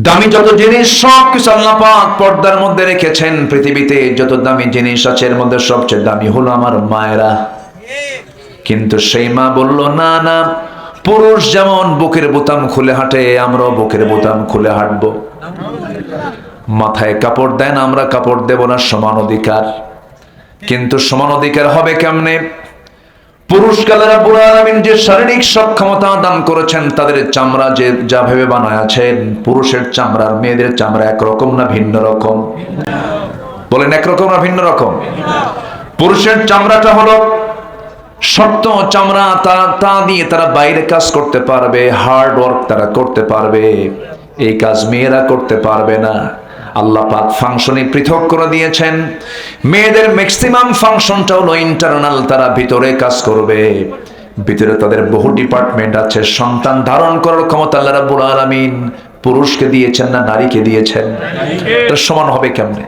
দামি যত জিনিস সব কিছু আল্লাহ পাক পর্দার মধ্যে রেখেছেন। পৃথিবীতে যত দামি জিনিস আছে এর মধ্যে সবচেয়ে দামি হলো আমার মায়েরা। কিন্তু সেই মা বলল, না না, পুরুষ যেমন বুকের বোতাম খুলে হাঁটে, আমরাও বুকের বোতাম খুলে হাঁটবো। মাথায় কাপড় দেন, আমরা কাপড় দেব না, সমান অধিকার। কিন্তু সমান অধিকার হবে কেমনে? পুরুষকে আল্লাহ রাব্বুল আলামিন যে শারীরিক সক্ষমতা দান করেছেন, তাদের চামড়া যে যা ভেবে বানায়াছেন, পুরুষের চামড়া আর মেয়েদের চামড়া একরকম না ভিন্ন রকম? বলেন একরকম না ভিন্ন রকম? পুরুষের চামড়াটা হলো শক্ত চামড়া, তা দিয়ে তারা বাইরে কাজ করতে পারবে, হার্ড ওয়ার্ক তারা করতে পারবে। এই কাজ মেয়েরা করতে পারবে না। আল্লাহ পাক ফাংশনে পৃথক করে দিয়েছেন। মেয়েদের ম্যাক্সিমাম ফাংশনটা হলো ইন্টারনাল, তারা ভিতরে কাজ করবে। ভিতরে তাদের বহু ডিপার্টমেন্ট আছে। সন্তান ধারণ করার ক্ষমতা আল্লাহ রাব্বুল আলামিন পুরুষকে দিয়েছেন না নারীকে দিয়েছেন? তো সমান হবে কেমনে?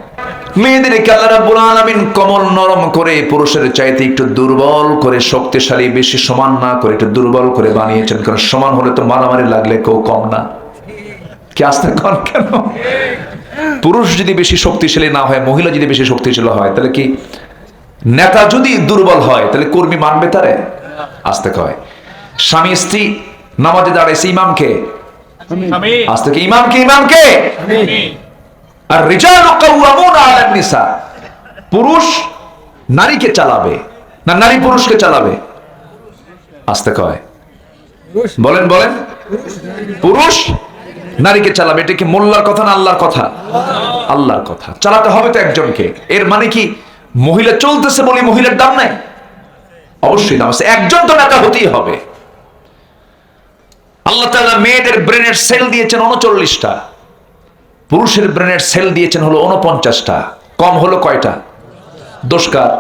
মেয়েদেরকে আল্লাহ রাব্বুল আলামিন কোমল নরম করে পুরুষের চাইতে একটু দুর্বল করে, শক্তিশালী বেশি সমান না করে একটু দুর্বল করে বানিয়েছেন। কারণ সমান হলে তো মারামারি লাগলে কেউ কম না। কি আসতে কন কেন? পুরুষ যদি বেশি শক্তিশালী না হয়, মহিলা যদি বেশি শক্তিশালী হয়, তাহলে কি নেতা যদি দুর্বল হয় তাহলে কর্মী মানবে তারে? আসতে কয় স্বামী স্ত্রী নামাজে দাঁড়াইছে, ইমামকে আসতে কি ইমামকে আর রিজালু কাওয়ামুনা আলান নিসা, পুরুষ নারীকে চালাবে না নারী পুরুষকে চালাবে? আসতে কয় বলেন বলেন, পুরুষ নারীকে চালাবে। এটা কি মোল্লার কথা না আল্লাহর কথা? আল্লাহর কথা। চালাতে হবে তো একজনকে। এর মানে কি মহিলা চলতেছে বলে মহিলার দাম নাই? অবশ্যই দাম আছে। একজন তো নেতা হতেই হবে। আল্লাহ তাআলা মেয়েদের ব্রেনের সেল দিয়েছেন 39টা, পুরুষের ব্রেনের সেল দিয়েছেন হলো 49টা। কম হলো কয়টা? দোষ কার?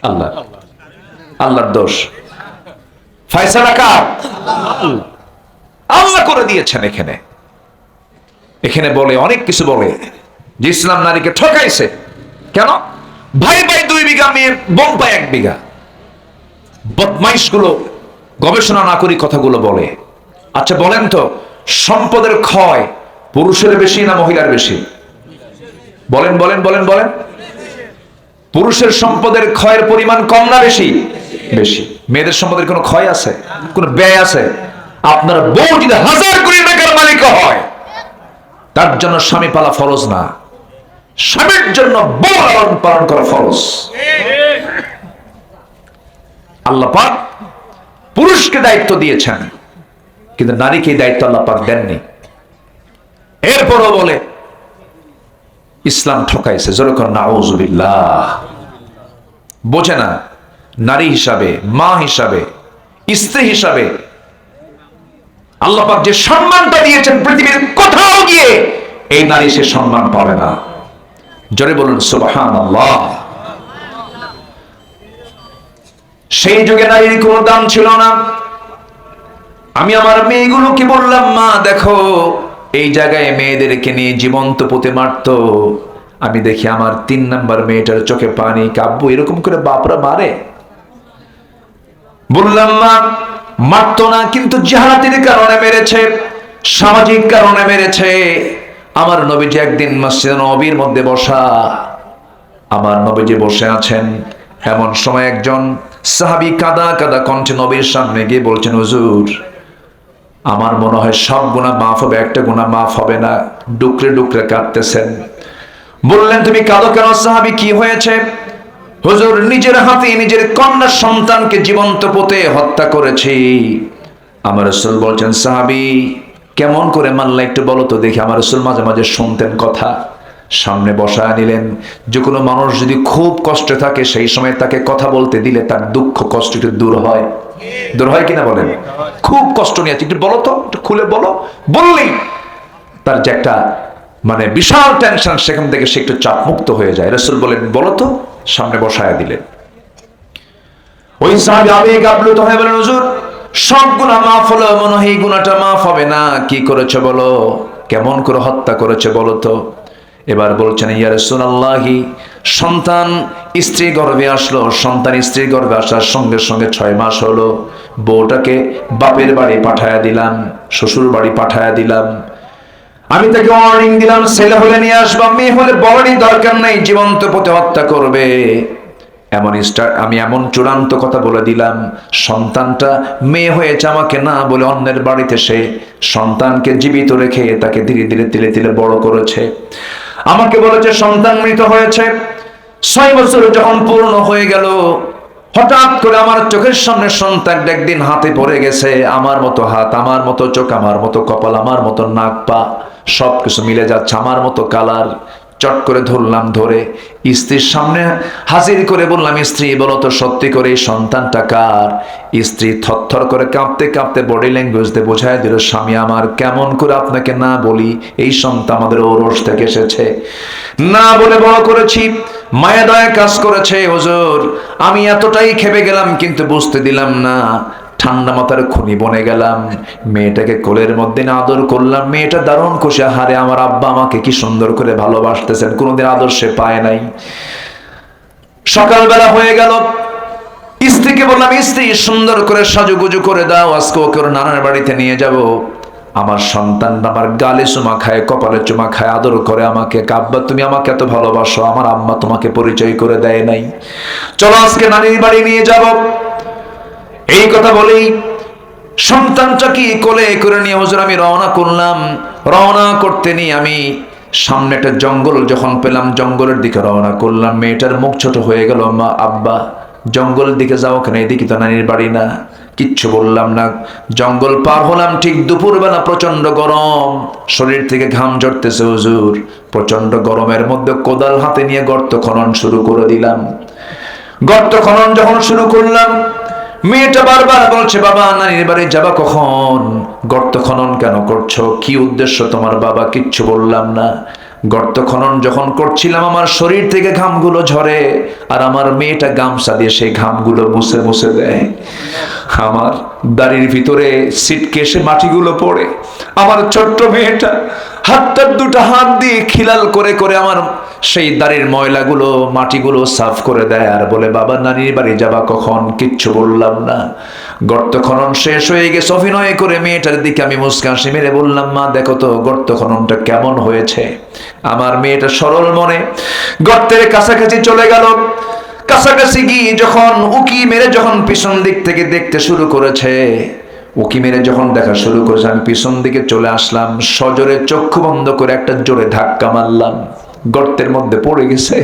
আল্লাহ। আল্লাহর দোষ। ফয়সালা কার? আল্লাহ করে দিয়েছেন। এখানে বলে অনেক কিছু বলে যে ইসলাম নারীকে ঠকাইছে। কেন? ভাই ভাই 2 বিঘা, মেয়ের বোন পায় 1 বিঘা। বদমাইশ গুলো গবেষণা না করি কথাগুলো বলে। আচ্ছা বলেন তো, সম্পদের ক্ষয় পুরুষের বেশি না মহিলার বেশি? বলেন বলেন বলেন বলেন। পুরুষের সম্পদের ক্ষয়ের পরিমাণ কম না বেশি? বেশি। মেয়েদের সম্পদের কোনো ক্ষয় আছে? কোনো ব্যয় আছে? আপনার বউ যদি 1000 কোটি টাকার মালিক হয়, তার জন্য স্বামী পালা ফরজ না, স্বামীর জন্য বউ লালন পালন করা ফরজ। আল্লাহ পাক পুরুষকে দায়িত্ব দিয়েছেন, কিন্তু নারীকে দায়িত্ব আল্লাহ পাক দেননি। এরপরও বলে ইসলাম ঠকাইছে। জোরে কর নাউযুবিল্লাহ। বোঝে না নারী হিসাবে, মা হিসাবে, স্ত্রী হিসাবে আল্লাহ পাক যে সম্মানটা দিয়েছেন, পৃথিবীর কোথাও গিয়ে এই নারী সে সম্মান পাবে না। জোরে বলুন সুবহানাল্লাহ। সেই যুগে নারীর কোনো দাম ছিল না। আমি আমার মেয়েগুলোকে বললাম, মা দেখো এই জায়গায় মেয়েদেরকে নিয়ে জীবন্ত পুঁতে মারতো। আমি দেখি আমার 3 নাম্বার মেয়েটার চোখে পানি। কাব্য এরকম করে বাপরা মারে? বললাম মা মারতো না, কিন্তু জাহালাতের কারণে মেরেছে, সামাজিক কারণে মেরেছে। আমার নবীজি একদিন মসজিদে নববীর মধ্যে বসা, আমার নবীজি বসে আছেন, এমন সময় একজন সাহাবী কাদা কাদা কণ্ঠে নবীর সামনে গিয়ে বলছেন, হুজুর আমার মনে হয় সব গুনাহ মাফ হবে, একটা গুনাহ মাফ হবে না। ডুকরে ডুকরে কাঁদতেছেন। বললেন তুমি কাঁদো কেন সাহাবী, কি হয়েছে? হুজুর নিজের হাতে নিজের কন্যা সন্তানকে জীবন্ত পুঁতে হত্যা করেছি। আমার রাসূল বলছেন, সাহাবী কেমন করে মানলা একটু বলো তো দেখি। আমার রাসূল মাঝে মাঝে শুনতেন কথা, সামনে বসায় নিলেন। যে কোনো মানুষ যদি খুব কষ্টে থাকে, সেই সময় তাকে কথা বলতে দিলে তার দুঃখ কষ্ট একটু দূর হয়। দূর হয় কিনা বলেন? খুব কষ্ট নিয়ে আছে, একটু বলো তো, একটু খুলে বলো। বললেই তার যে একটা মানে বিশাল টেনশন, সেখান থেকে সে একটু চাপ মুক্ত হয়ে যায়। রাসূল বলেন বলো তো, সামনে বসায় দিলেন। ওই সাহাবী আবেগ আপ্লুত হয়ে বলেন, হুজুর সব গুনাহ মাফ হলো, মনে হয় এই গুনাহটা মাফ হবে না। কি করেছে বলো, কেমন করে হত্যা করেছে বলো তো। এবার বলছেন, ইয়া রাসূলুল্লাহি সন্তান স্ত্রী গর্ভে আসলো, সন্তান স্ত্রী গর্ভে আসার সঙ্গে সঙ্গে 6 মাস হলো। বউটাকে বাপের বাড়ি পাঠায়া দিলাম, শ্বশুর বাড়ি পাঠায়া দিলাম। আমি তাকে ওয়ার্নিং দিলাম, ছেলে হলে নিয়ে আসবা, মেয়ে হলে বড়ই দরকার নেই, জীবন্ত পুঁতে হত্যা করবে। আমি এমন চূড়ান্ত কথা বলে দিলাম, সন্তানটা মেয়ে হয়েছে আমাকে না বলে অন্যের বাড়িতে সে সন্তানকে জীবিত রেখে তাকে ধীরে ধীরে তিলে তিলে বড় করেছে। আমাকে বলেছে সন্তান মৃত হয়েছে। 6 বছর যখন পূর্ণ হয়ে গেল, হঠাৎ করে আমার চোখের সামনে সন্তানটা একদিন হাতে পড়ে গেছে। আমার মতো হাত, আমার মতো চোখ, আমার মতো কপাল, আমার মতো নাক পা সবকিছু মিলে যাচ্ছে, আমার মতো কালার। চট করে ধরলাম, ধরে স্ত্রীর সামনে হাজির করে বললাম, স্ত্রী বলো তো সত্যি করে এই সন্তানটা কার? স্ত্রী থরথর করে কাঁপতে কাঁপতে বডি ল্যাঙ্গুয়েজ দিয়ে বোঝায় দিল, স্বামী আমার, কেমন করে আপনাকে না বলি, এই সন্তান আমাদের ওরস থেকে এসেছে, না বলে বড় করেছি, মায়া দয়া কাজ করেছে হুজুর। আমি এতটাই খেপে গেলাম কিন্তু বুঝতে দিলাম না, ঠান্ডা মাথার খুনি বনে গেলাম। মেয়েটাকে কোলের মধ্যে আদর করলাম, মেয়েটা দারুণ খুশি, হারে আমার আব্বা আমাকে কি সুন্দর করে ভালোবাসতেছেন, কোনোদিন আদর সে পায় নাই। সকালবেলা হয়ে গেল, স্ত্রীকে বললাম, স্ত্রী সুন্দর করে সাজুগুজু করে দাও, আজকে ওকে ওর নানার বাড়িতে নিয়ে যাব। আমার সন্তান আমার গালে চুমা খায়, কপালে চুমা খায়, আদর করে আমাকে, আব্বা তুমি আমাকে এত ভালোবাসো, আমার আম্মা তোমাকে পরিচয় করে দেয় নাই, চলো আজকে নানির বাড়ি নিয়ে যাব। এই কথা বলেই সন্তানটা কি কোলে করে নিয়ে হুজুর আমি রওনা করলাম। রওনা করতে নিয়ে আমি সামনে একটা জঙ্গল যখন পেলাম, জঙ্গলের দিকে রওনা করলাম। মেয়েটার মুখ ছোট হয়ে গেল, মা আব্বা জঙ্গলের দিকে যাও কেন, এদিকে তো নানির বাড়ি না। কিচ্ছু বললাম না। জঙ্গল পার হলাম, ঠিক দুপুরবেলা, প্রচন্ড গরম, শরীর থেকে ঘাম ঝরতেছে হুজুর। প্রচন্ড গরমের মধ্যে কোদাল হাতে নিয়ে গর্ত খনন শুরু করে দিলাম। গর্ত খনন যখন শুরু করলাম, মেয়েটা বারবার বলছে, বাবা নানির বাড়ি যাবা কখন? গর্ত খনন কেন করছো, কি উদ্দেশ্য তোমার? বাবা কিচ্ছু বললাম না। গর্ত খনন যখন করছিলাম, আমার শরীর থেকে ঘামগুলো ঝরে, আর আমার মেয়েটা গামছা দিয়ে সেই ঘামগুলো মুছে মুছে দেয়। আমার দাড়ির ভিতরে সিটকেসে মাটিগুলো পড়ে, আমার ছোট্ট মেয়েটা হাতটার দুটো হাত দিয়ে খিলাল করে করে আমার সেই দাড়ির ময়লাগুলো, মাটিগুলো সাফ করে দেয়, আর বলে, বাবা নানির বাড়ি যাবা কখন? কিচ্ছু বললাম না। গর্ত খনন শেষ হয়ে গেছে, অভিনয় করে মেয়েটার দিকে আমি মুস্কান হাসি মেরে বললাম, মা দেখো তো গর্ত খননটা কেমন হয়েছে। আমার মেয়েটা সরল মনে গর্তের কাছাকাছি চলে গেল। কাছাকাছি গিয়ে যখন উকি মেরে যখন পিছন দিক থেকে দেখতে শুরু করেছে, উকি মেরে যখন দেখা শুরু করেছে, আমি পিছন দিকে চলে আসলাম, সজোরে চক্ষু বন্ধ করে একটা জোরে ধাক্কা মারলাম। গর্তের মধ্যে পড়ে গেছে,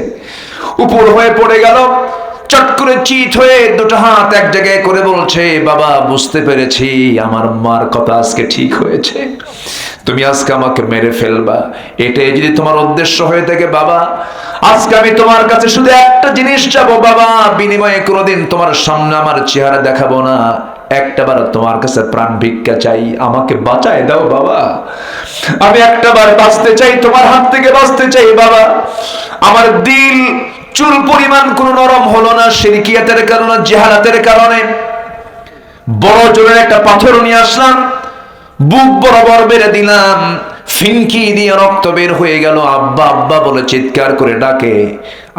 উপর হয়ে পড়ে গেল। চট করে চিত হয়ে দুটো হাত এক জায়গায় করে বলছে, বাবা বুঝতে পেরেছি, আমার মার কথা আজকে ঠিক হয়েছে, তুমি আজকে আমাকে মেরে ফেলবা। এটাই যদি তোমার উদ্দেশ্য হয়ে থাকে বাবা, আজকে আমি তোমার কাছে শুধু একটা জিনিস চাবো বাবা, বিনিময়ে কোনোদিন তোমার সামনে আমার চেহারা দেখাবো না। একটাবার তোমার কাছে প্রাণ ভিক্ষা চাই, আমাকে বাঁচায় দাও বাবা। আমি একটাবার বাঁচতে চাই, তোমার হাত থেকে বাঁচতে চাই বাবা। আমার দিল চুল পরিমাণ কোন নরম হলো না, শিরকিয়াতের কারণে, জিহালাতের কারণে। বড় জোরের একটা পাথর নিয়ে আসলাম, বুক বরাবর বেড়ে দিলাম, ফিনকি দিয়ে রক্ত বের হয়ে গেল। আব্বা আব্বা বলে চিৎকার করে ডাকে,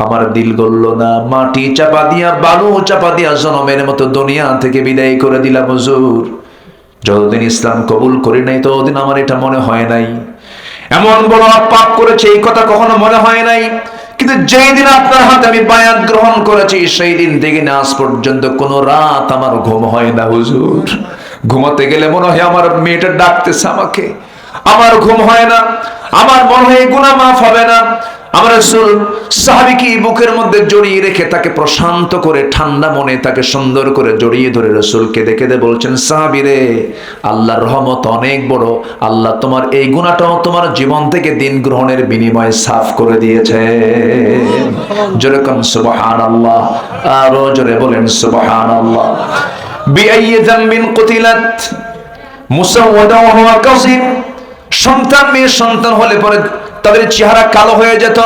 আমার দিল গলল না। মাটি চাপা দিয়া, বালু চাপা দিয়া জনমের মতো দুনিয়া থেকে বিদায় করে দিলাম হুজুর। যতদিন ইসলাম কবুল করি নাই ততদিন আমার এটা মনে হয় নাই, এমন বড় পাপ করেছে এই কথা কখনো মনে হয় নাই। কিন্তু যেই দিন আপনার হাতে আমি বায়াত গ্রহণ করেছি, সেই দিন থেকে আজ পর্যন্ত কোন রাত আমার ঘুম হয় না হুজুর। ঘুমাতে গেলে মনে হয় আমার মেয়েটা ডাকতেছে আমাকে, আমার ঘুম হয় না, আমার মনে হয় গুনাহ মাফ হবে না। আমার রাসূল সাহাবীকে বুকের মধ্যে জড়িয়ে রেখে তাকে প্রশান্ত করে ঠান্ডা মনে তাকে সুন্দর করে জড়িয়ে ধরে রাসূলকে দেখে বলছেন, সাহাবী রে, আল্লাহর রহমত অনেক বড়, আল্লাহ তোমার এই গুনাহটাও তোমার জীবন থেকে দিন গ্রহণের বিনিময়ে সাফ করে দিয়েছে। জোরে কোন সুবহানাল্লাহ, আরো জোরে বলেন সুবহানাল্লাহ। বিআইয়ি যামবিন কুতিলাত মুসাওয়াদা ওয়া হুয়া কাযিম। সন্তান মেয়ে সন্তান হলে পরে তাদের চেহারা কালো হয়ে যেত।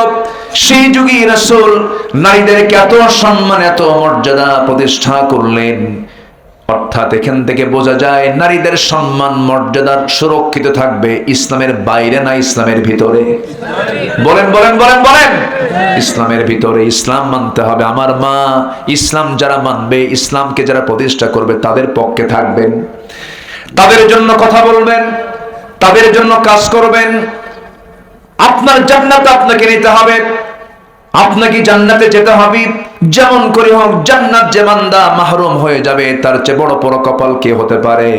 সেই যুগে রাসূল নারীদেরকে এত সম্মান, এত মর্যাদা প্রতিষ্ঠা করলেন। অর্থাৎ এখান থেকে বোঝা যায় নারীদের সম্মান মর্যাদা সুরক্ষিত থাকবে ইসলামের বাইরে না ইসলামের ভিতরে? বলেন বলেন বলেন বলেন। ইসলামের ভিতরে। ইসলাম মানতে হবে। আমার মা ইসলাম যারা মানবে, ইসলামকে যারা প্রতিষ্ঠা করবে, তাদের পক্ষে থাকবেন, তাদের জন্য কথা বলবেন, তাদের জন্য কাজ করবেন। আপনার জান্নাত আপনাকে নিতে হবে, আপনাকে জান্নাতে যেতে হবে। যেমন করে হোক জান্নাত যে বান্দা মাহরুম হয়ে যাবে, তার চেয়ে বড় বড় কপাল কে হতে পারে?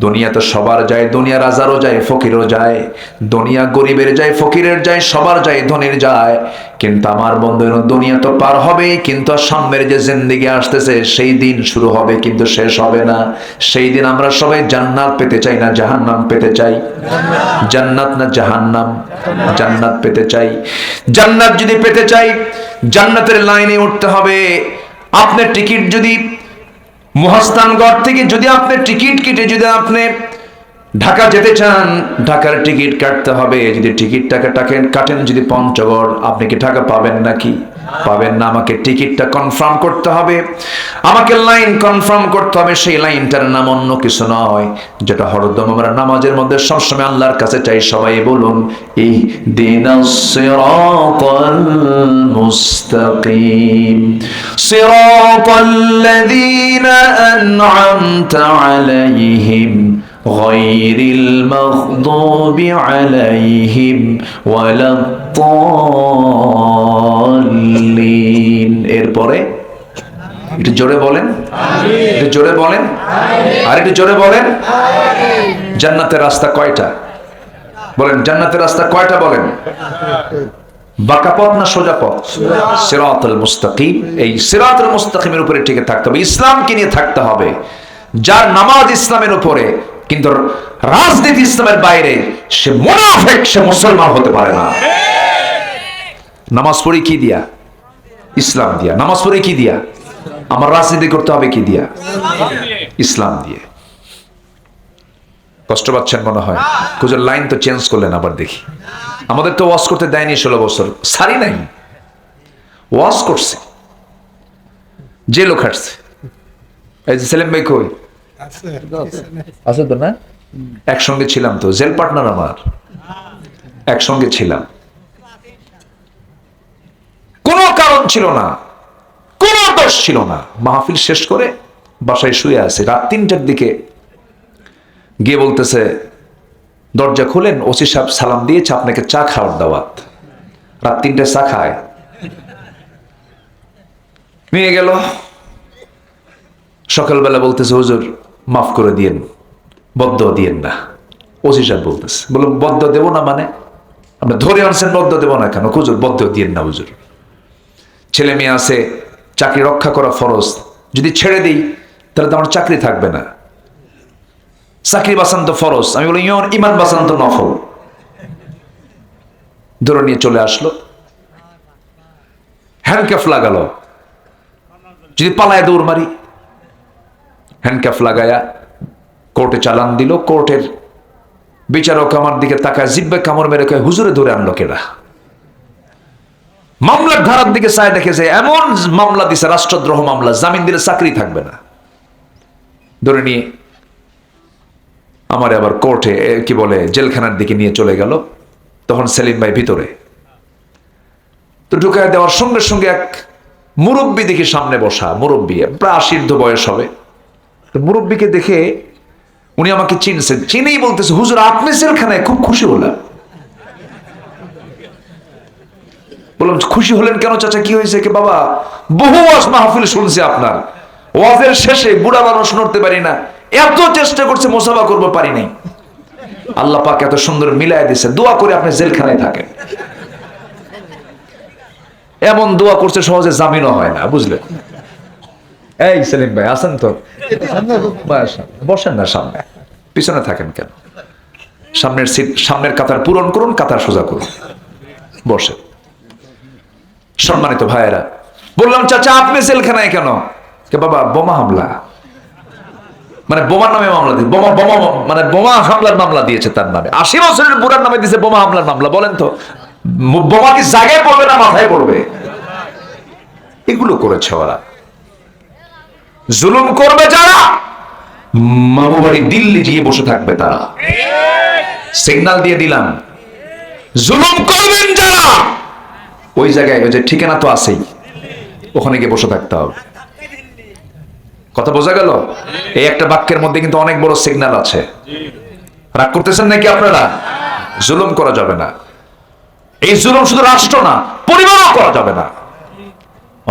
দুনিয়াতে সবার যায়, দুনিয়া রাজারও যায়, ফকিরও যায়, দুনিয়া গরিবের যায়, ফকিরের যায়, সবার যায়, ধনীর যায়। কিন্তু আমার বন্ধু, দুনিয়া তো পার হবে, কিন্তু সামনের যে জিন্দেগি আসতেছে সেই দিন শুরু হবে কিন্তু শেষ হবে না। সেই দিন আমরা সবাই জান্নাত পেতে চাই না জাহান্নাম পেতে চাই? জান্নাত না জাহান্নাম? জান্নাত পেতে চাই। জান্নাত যদি পেতে চাই, জান্নাতের লাইনে উঠতে হবে। আপনার টিকিট যদি মহাস্থানগড় থেকে যদি আপনি টিকিট কেটে যদি আপনি ঢাকা যেতে চান, ঢাকার টিকিট কাটতে হবে। যদি টিকিটটাকে কাটেন যদি পঞ্চগড়, আপনি কি ঢাকা পাবেন নাকি? পাবেন না। আমাকে টিকিটটা কনফার্ম করতে হবে, আমাকে লাইন কনফার্ম করতে হবে। সেই লাইনটার নাম অন্য কিছু নয়, যেটা হরদম আমরা নামাজের মধ্যে সবসময় আল্লাহর কাছে চাই। সবাই বলুন, ইহদিনাস সিরাতাল মুস্তাকিম সিরাতাল্লাযীনা আন'আমতা আলাইহিম গায়রিল মাগদুবি আলাইহিম ওয়ালাদ-দাল্লিন। এরপরে একটু জোরে বলেন, একটু জোরে বলেন, আর একটু জোরে বলেন। জান্নাতের রাস্তা কয়টা বলেন? জান্নাতের রাস্তা কয়টা বলেন? বাঁকা পথ না সোজা পথ? সিরাতুল মুস্তাকিম। এই সিরাতুল মুস্তাকিমের উপরে টিকে থাকতে হবে, ইসলামকে নিয়ে থাকতে হবে। যার নামাজ ইসলামের উপরে কিন্তু রাজনীতি ইসলামের বাইরে, সে মুনাফিক, সে মুসলমান হতে পারে না। নামাজ পড়ি কি দিয়া? ইসলাম দিয়া। নামাজ পড়ি কি দিয়া? আমার রাজনীতি করতে হবে কি দিয়া? ইসলাম দিয়ে। কষ্ট পাচ্ছেন মনে হয়? খুঁজে লাইন তো চেঞ্জ করলেন আবার দেখি। আমাদের তো ওয়াজ করতে দেয়নি 16 বছর, সারি নাই, ওয়াজ করছে, জেলও খাটছে। এই যে সেলিম ভাই কই আছে তো না? একসঙ্গে ছিলাম তো, জেল পার্টনার আমার, একসঙ্গে ছিলাম। কোনো কারণ ছিল না, কোনো দোষ ছিল না। মাহফিল শেষ করে বাসায় শুয়ে আছে, রাত 3টার দিকে গিয়ে বলতেছে, দরজা খুলেন, ওসি সাহেব সালাম দিয়েছে, আপনাকে চা খাওয়ার দাওয়াত। রাত 3টায় চা খায়, নিয়ে গেল। সকালবেলা বলতেছে, হুজুর মাফ করে দিয়েন, বদ্ধ দিয়েন না। ওসি সাহেব বলতেছে, বলো বদ্ধ দেবো না মানে? আপনি ধরে আনছেন, বদ্ধ দেবো না কেন? হুজুর বদ্ধ দিয়েন না হুজুর, ছেলে মেয়ে আছে, চাকরি রক্ষা করা ফরজ, যদি ছেড়ে দিই তাহলে তো আমার চাকরি থাকবে না। চাকরি বাঁচান তো ফরজ, আমি বলি ইমান বাঁচান তো নফল। ধরে নিয়ে চলে আসলো, হ্যান্ডক্যাফ লাগালো, যদি পালায় দৌড় মারি। হ্যান্ডক্যাফ লাগায়া কোর্টে চালান দিল। কোর্টের বিচারক আমার দিকে তাকায়, জিব্বে কামড় মেরে কয়, হুজুরে ধরে আনলো কেডা? মামলার ধারার দিকে চায়, দেখেছে এমন মামলা দিছে, রাষ্ট্রদ্রোহ মামলা, জামিন দিলে চাকরি থাকবে না। ধরে নিয়ে আমার আবার কোর্টে কি বলে জেলখানার দিকে নিয়ে চলে গেল। তখন সেলিম ভাই ভিতরে, তো ঢুকায় দেওয়ার সঙ্গে সঙ্গে এক মুরব্বী দেখি সামনে বসা, মুরব্বী প্রায় 80 বয়স হবে। তো মুরব্বীকে দেখে উনি আমাকে চিনছেন, চিনেই বলতেছে, হুজুর আপনি জেলখানায়? খুব খুশি হলাম। বললাম খুশি হলেন কেন চাচা, কি হয়েছে? কি বাবা, বহু ওয়াজ মাহফিল শুনছি আপনার, ওয়াজের শেষে বুড়া মানুষ নড়তে পারি না, এত চেষ্টা করছে মোসাফা করবো, পারি নাই। আল্লাহ পাক এত সুন্দর মিলাই দিছে, দোয়া করে আপনি জেলখানায় থাকেন। এমন দোয়া করছে সহজে জামিনও হয় না, বুঝলেন? এই সেলিম ভাই আছেন তো? বসেন না, সামনে, পিছনে থাকেন কেন? সামনের সিট, সামনের কাতার পূরণ করুন, কাতার সোজা করুন, বসেন। সম্মানিত ভাইয়েরা, বললাম চাচা আপনি জেলখানায় কেন? বাবা বোমা হামলা, মানে বোমার নামে মামলা দিয়ে, বোমা বোমা মানে বোমা হামলার মামলা দিয়েছে তার নামে। 80 বছরের বুড়ার নামে দিয়েছে বোমা হামলার মামলা। বলেন তো, বোমা কি জায়গায় পড়বে না মাথায় পড়বে? এগুলো করেছে ওরা। জুলুম করবে যারা, মামু বাড়ি দিল্লি গিয়ে বসে থাকবে তারা। সিগন্যাল দিয়ে দিলাম, জুলুম করবেন যারা, ওই জায়গায় ওই যে ঠিকানা তো আছেই, ওখানে গিয়ে বসে থাকতে হবে। কথা বোঝা গেল? এই একটা বাক্যের মধ্যে কিন্তু অনেক বড় সিগন্যাল আছে। রাগ করতেছেন নাকি আপনারা? জুলুম করা যাবে না। এই জুলুম শুধু রাষ্ট্র না, পরিবারও করা যাবে না।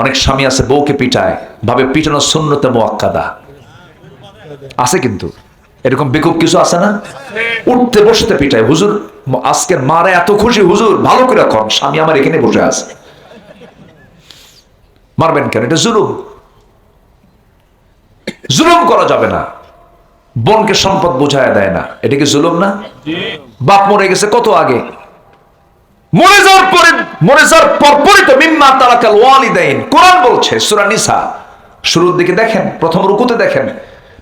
অনেক স্বামী আছে বউকে পিটায়, ভাবে পিটানো সুন্নতে মুআক্কাদা আছে, কিন্তু এরকম বেকুব কিছু আছে না, উঠতে বসতে পিটায়। হুজুর আজকের মারা এত খুশি, হুজুর ভালো করে কন, স্বামী আমার এখানে বসে আছে, মারবেন কেন? এটা জুলুম, জুলুম করা যাবে না। বোনকে সম্পদ বোঝায় দেয় না, এটা কি জুলুম না? বাপ মরে গেছে কত আগে, মরে যাওয়ার পরপরই তো মিম্মা তারাকাল ওয়ালিদাইন, কোরআন বলছে সূরা নিসা শুরুর দিকে দেখেন, প্রথম রুকুতে দেখেন,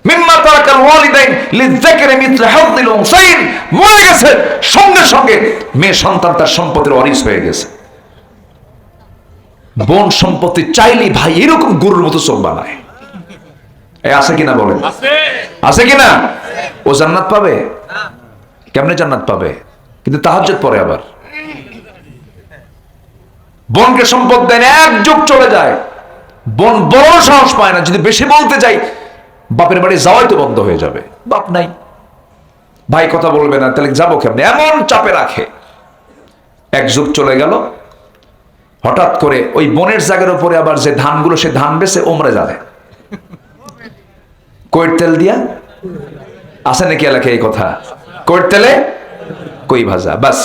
মিম্মা তারাকাল ওয়ালিদাইন লিযাকারি মিথলু হাযযিল উনসাইন, মরে গেছে সঙ্গে সঙ্গে মেয়ে সন্তান তার সম্পদের ওয়ারিস হয়ে গেছে। বোন সম্পত্তি চাইলেই ভাই এরকম গরুর মতো চোখ বানায়। আছে কিনা বলেন? আছে কিনা? ও জান্নাত পাবে? কেমনে জান্নাত পাবে? কিন্তু তাহাজ্জুদ পড়ে আবার। বোনকে সম্পদ দেন, এক যুগ চলে যায়, বোন বড় সাহস পায় না, যদি বেশি বলতে যাই বাপের বাড়ি যাওয়াই তো বন্ধ হয়ে যাবে, বাপ নাই, ভাই কথা বলবে না, তাহলে যাবো কেমনে, এমন চাপে রাখে। এক যুগ চলে গেল, হঠাৎ করে ওই বোনের জায়গার উপরে আবার যে ধানগুলো, সে ধান বেচে ওমরে যাবে, কইর তেল দিয়া, আছে নাকি এলাকায় এই কথা, কইর তেলে কই ভাজা, বাস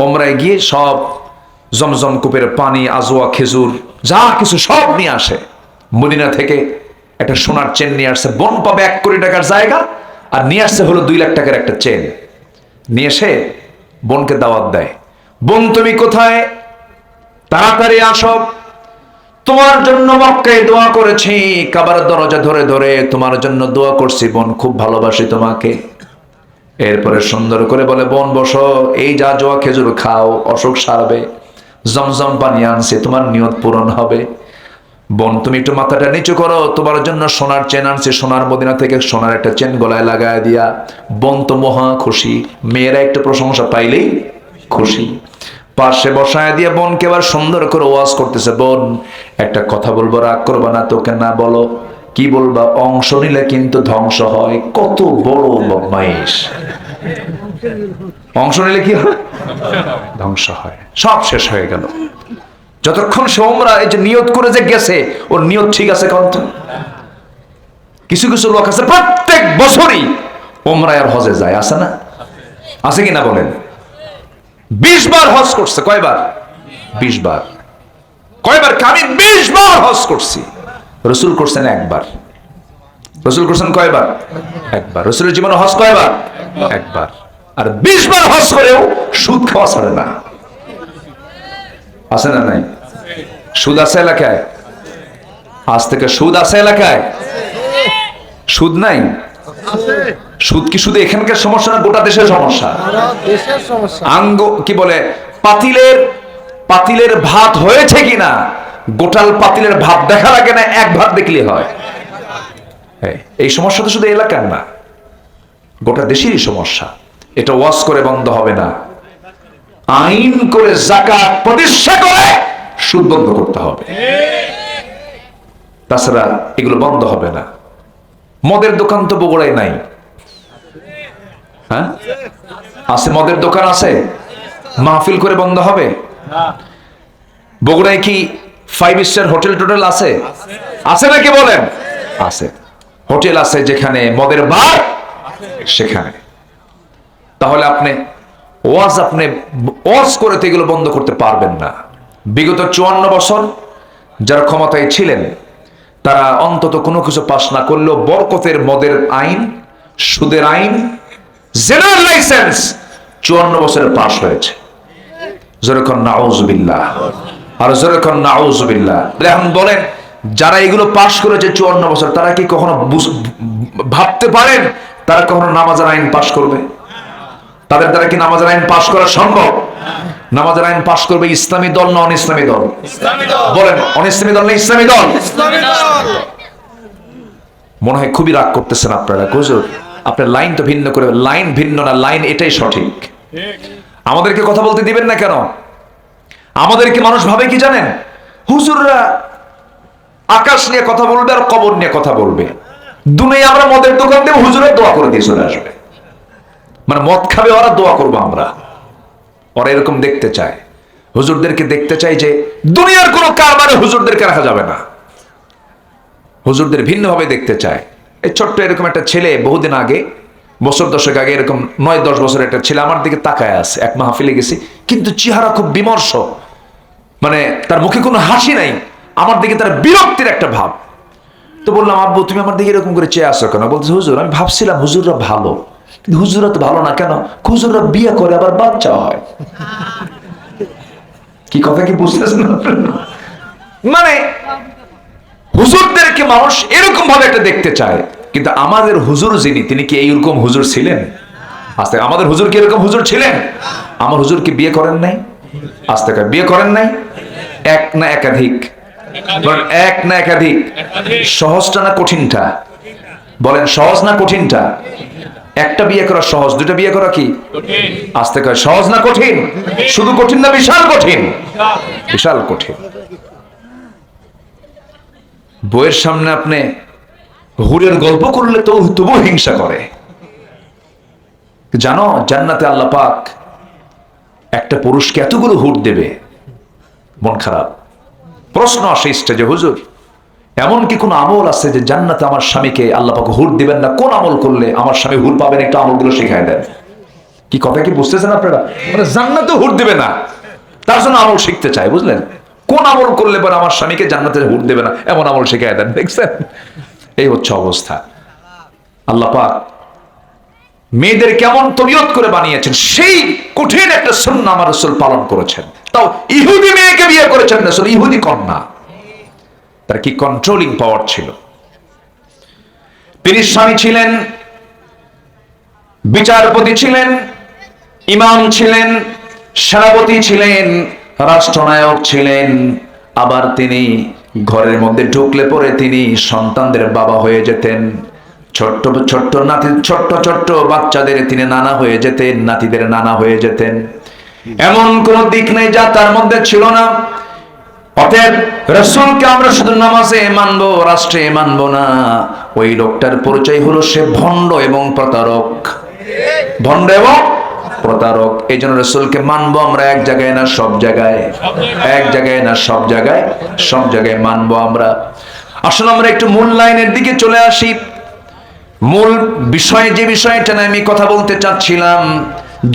ওমরায় গিয়ে সব জমজম কূপের পানি, আজওয়া, খেজুর যা কিছু সব নিয়ে আসে। মদিনা থেকে একটা সোনার চেন নিয়ে আসছে, বোন পাবে 1 কোটি টাকার জায়গা, আর নিয়ে আসছে হলো 2 লাখ টাকার একটা চেন। নিয়ে এসে বোনকে দাওয়াত দেয়, বোন তুমি কোথায়, তাড়াতাড়ি আসো, তোমার জন্য মক্কায় দোয়া করেছি, কাবার দরজা ধরে ধরে তোমার জন্য দোয়া করছি, বোন খুব ভালোবাসি তোমাকে। এরপরে সুন্দর করে বলে, বোন বসো, এই যা জোয়া খেজুর খাও, অসুখ সারবে, জমজম পানি আনছে, তোমার নিয়ত পূরণ হবে। বোন তুমি একটু মাথাটা নিচু করো, তোমার জন্য সোনার চেন আনছে, সোনার মদিনা থেকে সোনার একটা চেন গলায় লাগায় দিয়া। বোন তো মহা খুশি, মেয়েরা একটু প্রশংসা পাইলেই খুশি। পাশে বসায় দিয়ে বোনকে এবার সুন্দর করে ওয়াজ করতেছে, বোন একটা কথা বলবো, রাগ করবা না, তোকে না বলো, কি বলবা, অংশ নিলে কিন্তু ধ্বংস হয়। কত বড় বদমাইশ, অংশ নিলে কি হয়? ধ্বংস হয়। সব শেষ হয়ে গেল। যতক্ষণ সে ওমরা এই যে নিয়ত করে যে গেছে, ওর নিয়ত ঠিক আছে কত? কিছু কিছু লোক আছে প্রত্যেক বছরই ওমরায় আর হজে যায়, আছে না? আছে কিনা বলেন? 20 বার হজ করছে, কয়বার? 20 বার। কয়বার? আমি 20 বার হজ করছি। রাসূল করছেন একবার। রাসূল করছেন কয়বার? একবার। রাসূলের জীবনে হজ কয়বার? একবার। আর 20 বার হজ করেও সুদ খাওয়া ছাড়ে না। আছে না নাই? সুদ আছে এলাকায়? আজ থেকে সুদ আছে এলাকায়? সুদ নাই? সুদ কি শুধু এখানকার সমস্যা না, গোটা দেশের সমস্যা? আঙ্গ কি বলে, পাতিলের ভাত হয়েছে কিনা, গোটাল পাতিলের ভাত দেখা লাগে না, এক ভাত দেখলে হয়। এই সমস্যা তো শুধু এলাকার না, গোটা দেশেরই সমস্যা। এটা ওয়াজ করে বন্ধ হবে না, আইন করে যাকাত প্রতিষ্ঠা করে সুদ বন্ধ করতে হবে, তাছাড়া এগুলো বন্ধ হবে না। মদের দোকান তো বগুড়ায় নাই, হ্যাঁ আছে? মদের দোকান আছে, মাহফিল করে বন্ধ হবে? বগুড়ায় কি 5 স্টার হোটেল টোটেল আছে? আছে নাকি বলেন? আছে, হোটেল আছে যেখানে মদের বার সেখানে। তাহলে আপনি ওয়াজ করে তো এগুলো বন্ধ করতে পারবেন না। বিগত 54 বছর যারা ক্ষমতায় ছিলেন, তারা অন্তত কোনো কিছু পাস না করলেও বরকতের মদের আইন, সুদের আইন, জেনারেল লাইসেন্স 54 বছরে পাস হয়েছে। যেরকম নাউজুবিল্লাহ, আর যেরকম নাউজুবিল্লাহ। এখন বলেন, যারা এগুলো পাস করেছে 54 বছর, তারা কি কখনো ভাবতে পারেন তারা কখনো নামাজের আইন পাস করবে? তাদের দ্বারা কি নামাজের আইন পাস করা সম্ভব? নামাজের আইন পাস করবে ইসলামী দল না অন ইসলামী দল? বলেন, অন ইসলামী দল না ইসলামী দল? মনে হয় খুবই রাগ করতেছেন আপনারা। হুজুর আপনার লাইন তো ভিন্ন করে, লাইন ভিন্ন না, লাইন এটাই সঠিক। আমাদেরকে কথা বলতে দিবেন না কেন? আমাদেরকে মানুষ ভাবে কি জানেন, হুজুররা আকাশ নিয়ে কথা বলবে আর কবর নিয়ে কথা বলবে, দুনিয়া আমরা মদের দোকান দেব, হুজুরের দোয়া করে দিয়ে চলে আসবে। মানে মদ খাবে ওরা, দোয়া করবো আমরা, ওরা এরকম দেখতে চায়। হুজুরদেরকে দেখতে চাই যে দুনিয়ার কোনো কারবারে হুজুরদেরকে রাখা যাবে না, হুজুরদের ভিন্নভাবে দেখতে চায়। এই ছোট্ট এরকম একটা ছেলে বহুদিন আগে, বছর দশেক আগে, এরকম 9-10 বছর একটা ছেলে আমার দিকে তাকায় আছে, এক মাহফিলে গেছি, কিন্তু চেহারা খুব বিমর্ষ, মানে তার মুখে কোনো হাসি নাই, আমার দিকে তার বিরক্তির একটা ভাব। তো বললাম, আব্বু তুমি আমার দিকে এরকম করে চেয়ে আসো কেন? বলছে, হুজুর আমি ভাবছিলাম হুজুররা ভালো, কিন্তু হুজুররা তো ভালো না। কেন? হুজুররা বিয়ে করে আবার বাচ্চা হয়। কি কথা কি বুঝতেছেন? মানে হুজুরদেরকে মানুষ এরকম ভাবে একটা দেখতে চায়, কিন্তু আমাদের হুজুর যিনি, তিনি কি এইরকম হুজুর ছিলেন? আস্তে, আমাদের হুজুর কি এরকম হুজুর ছিলেন? আমার হুজুর কি বিয়ে করেন নাই? আস্তে করে বিয়ে করেন নাই? এক না একাধিক? বলেন এক না একাধিক? সহজটা না কঠিনটা? বলেন সহজ না কঠিনটা? একটা বিয়ে করা সহজ, দুটা বিয়ে করা কি আস্তে করে সহজ না কঠিন? শুধু কঠিন না বিশাল কঠিন? বিশাল কঠিন। বইয়ের সামনে আপনি হুরের গল্প করলে তো তবু হিংসা করে। জানো জান্নাতে আল্লাহ পাক একটা পুরুষকে এতগুলো হুর দেবে, মন খারাপ। প্রশ্ন আসে স্টেজে, হুজুর এমন কি কোন আমল আছে যে জান্নাতে আমার স্বামীকে আল্লাহ পাক হুর দিবেন না? কোন আমল করলে আমার স্বামী হুর পাবেন? একটু আমলগুলো শিখায় দেন। কি কথা কি বুঝতেছেন আপনারা? মানে জান্নাতে হুর দিবে না, তার জন্য আমল শিখতে চায়, বুঝলেন? কোন আমল করলে পরে আমার স্বামীকে জান্নাতে হুর দেবে না, এমন আমল শিখায় দেন। দেখছেন, এই হচ্ছে অবস্থা। আল্লাহ পাক মেয়েদের কেমন তবিয়ত করে বানিয়েছেন, সেই কঠিন একটা সুন্নাহ আমার রাসূল পালন করেছেন। তাও ইহুদি মেয়েকে বিয়ে করেছেন রাসূল, ইহুদি কন্যা। তার কি কন্ট্রোলিং পাওয়ার ছিল! তিনি স্বামী ছিলেন, বিচারপতি ছিলেন, ইমাম ছিলেন, সেনাপতি ছিলেন, রাষ্ট্রনায়ক ছিলেন, আবার তিনি ঘরের মধ্যে ঢুকলে পরে তিনি সন্তানদের বাবা হয়ে যেতেন। ছোট্ট ছোট্ট নাতি, ছোট্ট ছোট্ট বাচ্চাদের তিনি নানা হয়ে যেতেন, নাতিদের নানা হয়ে যেতেন। এমন কোন দিক নেই যা তার মধ্যে ছিল না। অতএব রাসূলকে আমরা শুধু নামাজে মানবো, রাষ্ট্রে মানবো না। ওই লোকটার পরিচয় হলো সে ভণ্ড এবং প্রতারক। ভণ্ড এবং প্রতারক। এই জন্য রাসূলকে মানবো আমরা এক জায়গায় না সব জায়গায়, এক জায়গায় না সব জায়গায়, সব জায়গায় মানবো আমরা। আসুন আমরা একটু মূল লাইনের দিকে চলে আসি। মূল বিষয়, যে বিষয়টা নিয়ে আমি কথা বলতে চাচ্ছিলাম,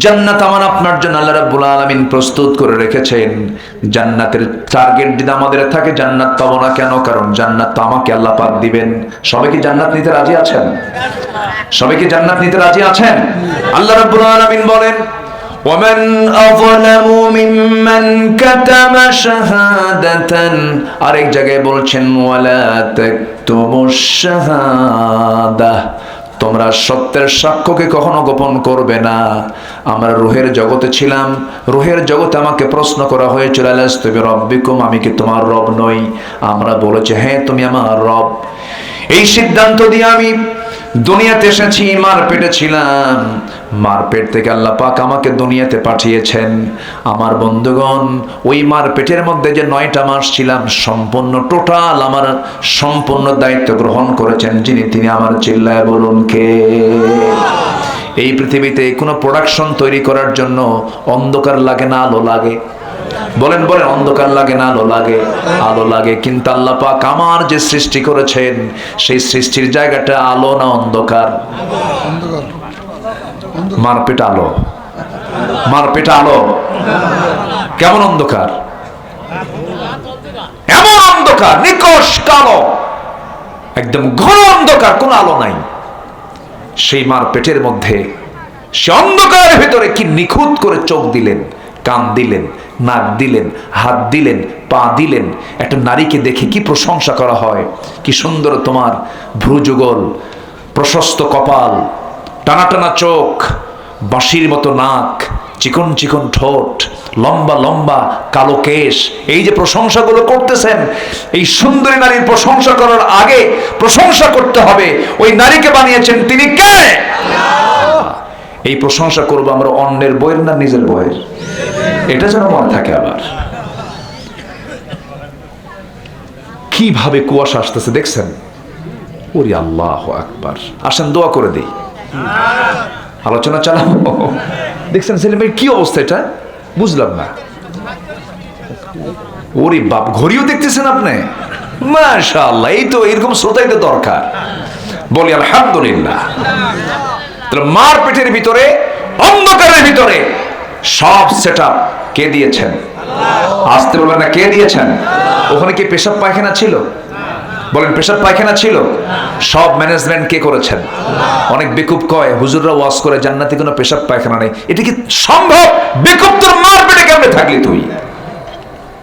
জান্নাত আমার আপনার জন্য আল্লাহ রাব্বুল আলামিন প্রস্তুত করে রেখেছেন। জান্নাতের টার্গেট যদি আমাদের থাকে, জান্নাত পাবো না কেন? কারণ জান্নাত তো আমাকে আল্লাহ পাক দিবেন। সবাই কি জান্নাত নিতে রাজি আছেন? সবাই কি জান্নাত নিতে রাজি আছেন? আল্লাহ রাব্বুল আলামিন বলেন, وَمَنْ أَظْلَمُ مِمَّنْ كَتَمَ شَهَادَةً, আরেক জায়গায় বলছেন ওয়ালা তাকতুমুশ শাহাদা, তোমরা সত্যের সাক্ষ্যকে কখনো গোপন করবে না। আমরা রূহের জগতে ছিলাম, রূহের জগতে আমাকে প্রশ্ন করা হয়েছিল, আলাস্তু বিরাব্বিকুম, আমি কি তোমার রব নই? আমরা বলেছি হ্যাঁ তুমি আমার রব। এই সিদ্ধান্ত দিয়ে আমি দুনিয়াতে এসেছি, মার পেটে ছিলাম, মার পেট থেকে আল্লাহ পাক আমাকে দুনিয়াতে পাঠিয়েছেন। আমার বন্ধুগণ, ওই মার পেটের মধ্যে যে 9টা মাস ছিলাম, সম্পূর্ণ টোটাল আমার সম্পূর্ণ দায়িত্ব গ্রহণ করেছেন যিনি, তিনি আমার চিল্লায় বলুন কে? এই পৃথিবীতে কোনো প্রোডাকশন তৈরি করার জন্য অন্ধকার লাগে না আলো লাগে? বলেন বলেন, অন্ধকার লাগে না আলো লাগে? আলো লাগে। কিন্তু আল্লাহ পাক আমার যে সৃষ্টি করেছেন, সেই সৃষ্টির জায়গাটা আলো না অন্ধকার? মারপেট আলো, মারপেট আলো। কেমন অন্ধকার? এমন অন্ধকার, নিকষ কালো, একদম ঘন অন্ধকার, কোন আলো নাই। সেই মার পেটের মধ্যে, সে অন্ধকারের ভিতরে কি নিখুঁত করে চোখ দিলেন, কান দিলেন, নাক দিলেন, হাত দিলেন, পা দিলেন। একটা নারীকে দেখে কি প্রশংসা করা হয়, কি সুন্দর তোমার ভ্রুযুগল, প্রশস্ত কপাল, টানা টানা চোখ, বাঁশির মতো নাক, চিকন চিকন ঠোঁট, লম্বা লম্বা কালো কেশ। এই যে প্রশংসাগুলো করতেছেন, এই সুন্দরী নারীর প্রশংসা করার আগে প্রশংসা করতে হবে ওই নারীকে বানিয়েছেন তিনি কে? এই প্রশংসা করবো আমরা অন্যের বইয়ের না নিজের বইয়ের? এটা যেন মনে থাকে। আবার কিভাবে কুয়াশা আসতেছে দেখছেন? ওরে আল্লাহু আকবার। আসেন দোয়া করে দেই, আলোচনা চালাবো। দেখছেন সেলিমের কি অবস্থা? এটা বুঝলাম না। ওরে বাপ, ঘড়িও দেখতেছেন আপনি? মাশাআল্লাহ, এই তো এরকম শ্রোতাই তো দরকার। বলি আলহামদুলিল্লাহ। তাহলে মার পেটের ভিতরে, অন্ধকারের ভিতরে সব সেটআপ কে দিয়েছেন? আসতে বলবেন না, কে দিয়েছেন? ওখানে কি পেশাব পায়খানা ছিল? বলেন, পেশাব পায়খানা ছিল? সব ম্যানেজমেন্ট কে করেছেন? অনেক বেকুব কয় হুজুররা ওয়াজ করে জান্নাতে কোনো পেশাব পায়খানা নেই। এটা কি সম্ভব? বেকুব, তোর মার পেটে কেমনে থাকলি তুই?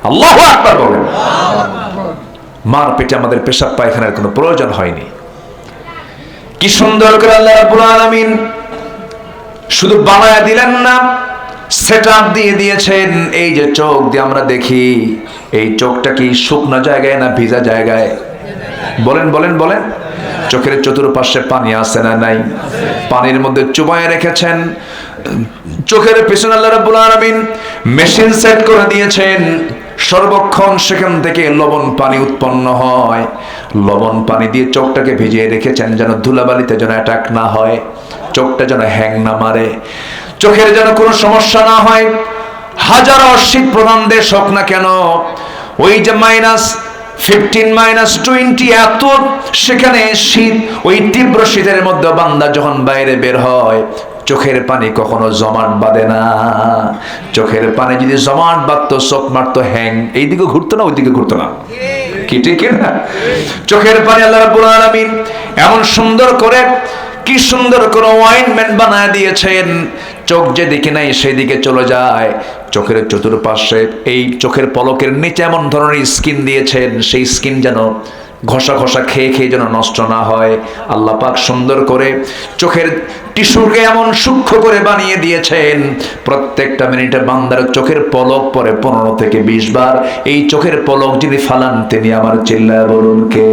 আল্লাহু আকবার বলেন। মার পেটে আমাদের পেশাব পায়খানার কোনো প্রয়োজন হয়নি। কি সুন্দর করে আল্লাহ রাব্বুল আলামিন শুধু বানায়া দিলেন না, সেটআপ দিয়ে দিয়েছেন। এই যে চোখ দিয়ে আমরা দেখি, এই চোখটা কি শুকনো জায়গায় না ভিজা জায়গায়? বলেন বলেন বলেন। চোখের চতুর্পাশে পানি আছে না নাই? পানির মধ্যে চুবায় রেখেছেন। চোখের পেছনে আল্লাহ রাব্বুল আলামিন মেশিন সেট করে দিয়েছেন। সর্বক্ষণ সেখান থেকে লবণ পানি উৎপন্ন হয়। লবণ পানি দিয়ে চোখটাকে ভিজিয়ে রেখেছেন যেন ধুলাবালিতে যেন অ্যাটাক না হয়, চোখটা যেন হ্যাং না মারে, চোখের যেন কোনো সমস্যা না হয়। হাজারো শীত প্রধান দেশ হোক না কেন, ওই যে -15 -20 এত সেখানে শীত, ওই তীব্র শীতের মধ্যে বান্দা যখন বাইরে বের হয়, চোখের পানি কখনো জমাট বাঁধে না। চোখের পানি যদি জমাট বাঁধতো, চোখ মারতো হ্যাং, এইদিকে ঘুরতো না ওইদিকে ঘুরতো না। কি ঠিক না? চোখের পানি আল্লাহ রাব্বুল আলামিন এমন সুন্দর করে, কি সুন্দর করে অয়েন্টমেন্ট বানায় দিয়েছেন, চোখ যেদিকে নাই সেদিকে চলে যায়। চোখের চতুর্পাশে এই চোখের পলকের নিচে এমন ধরনের স্কিন দিয়েছেন, সেই স্কিন যেন ঘষা ঘষা খেয়ে খেয়ে যেন নষ্ট না হয়। আল্লাহ পাক সুন্দর করে চোখের টিস্যুকে এমন সূক্ষ্ম করে বানিয়ে দিয়েছেন, প্রত্যেকটা মিনিটে বান্দার চোখের পলক পরে 15 থেকে 20 বার। এই চোখের পলক যিনি ফালান তিনি আমার চিল্লায় বলুন কে?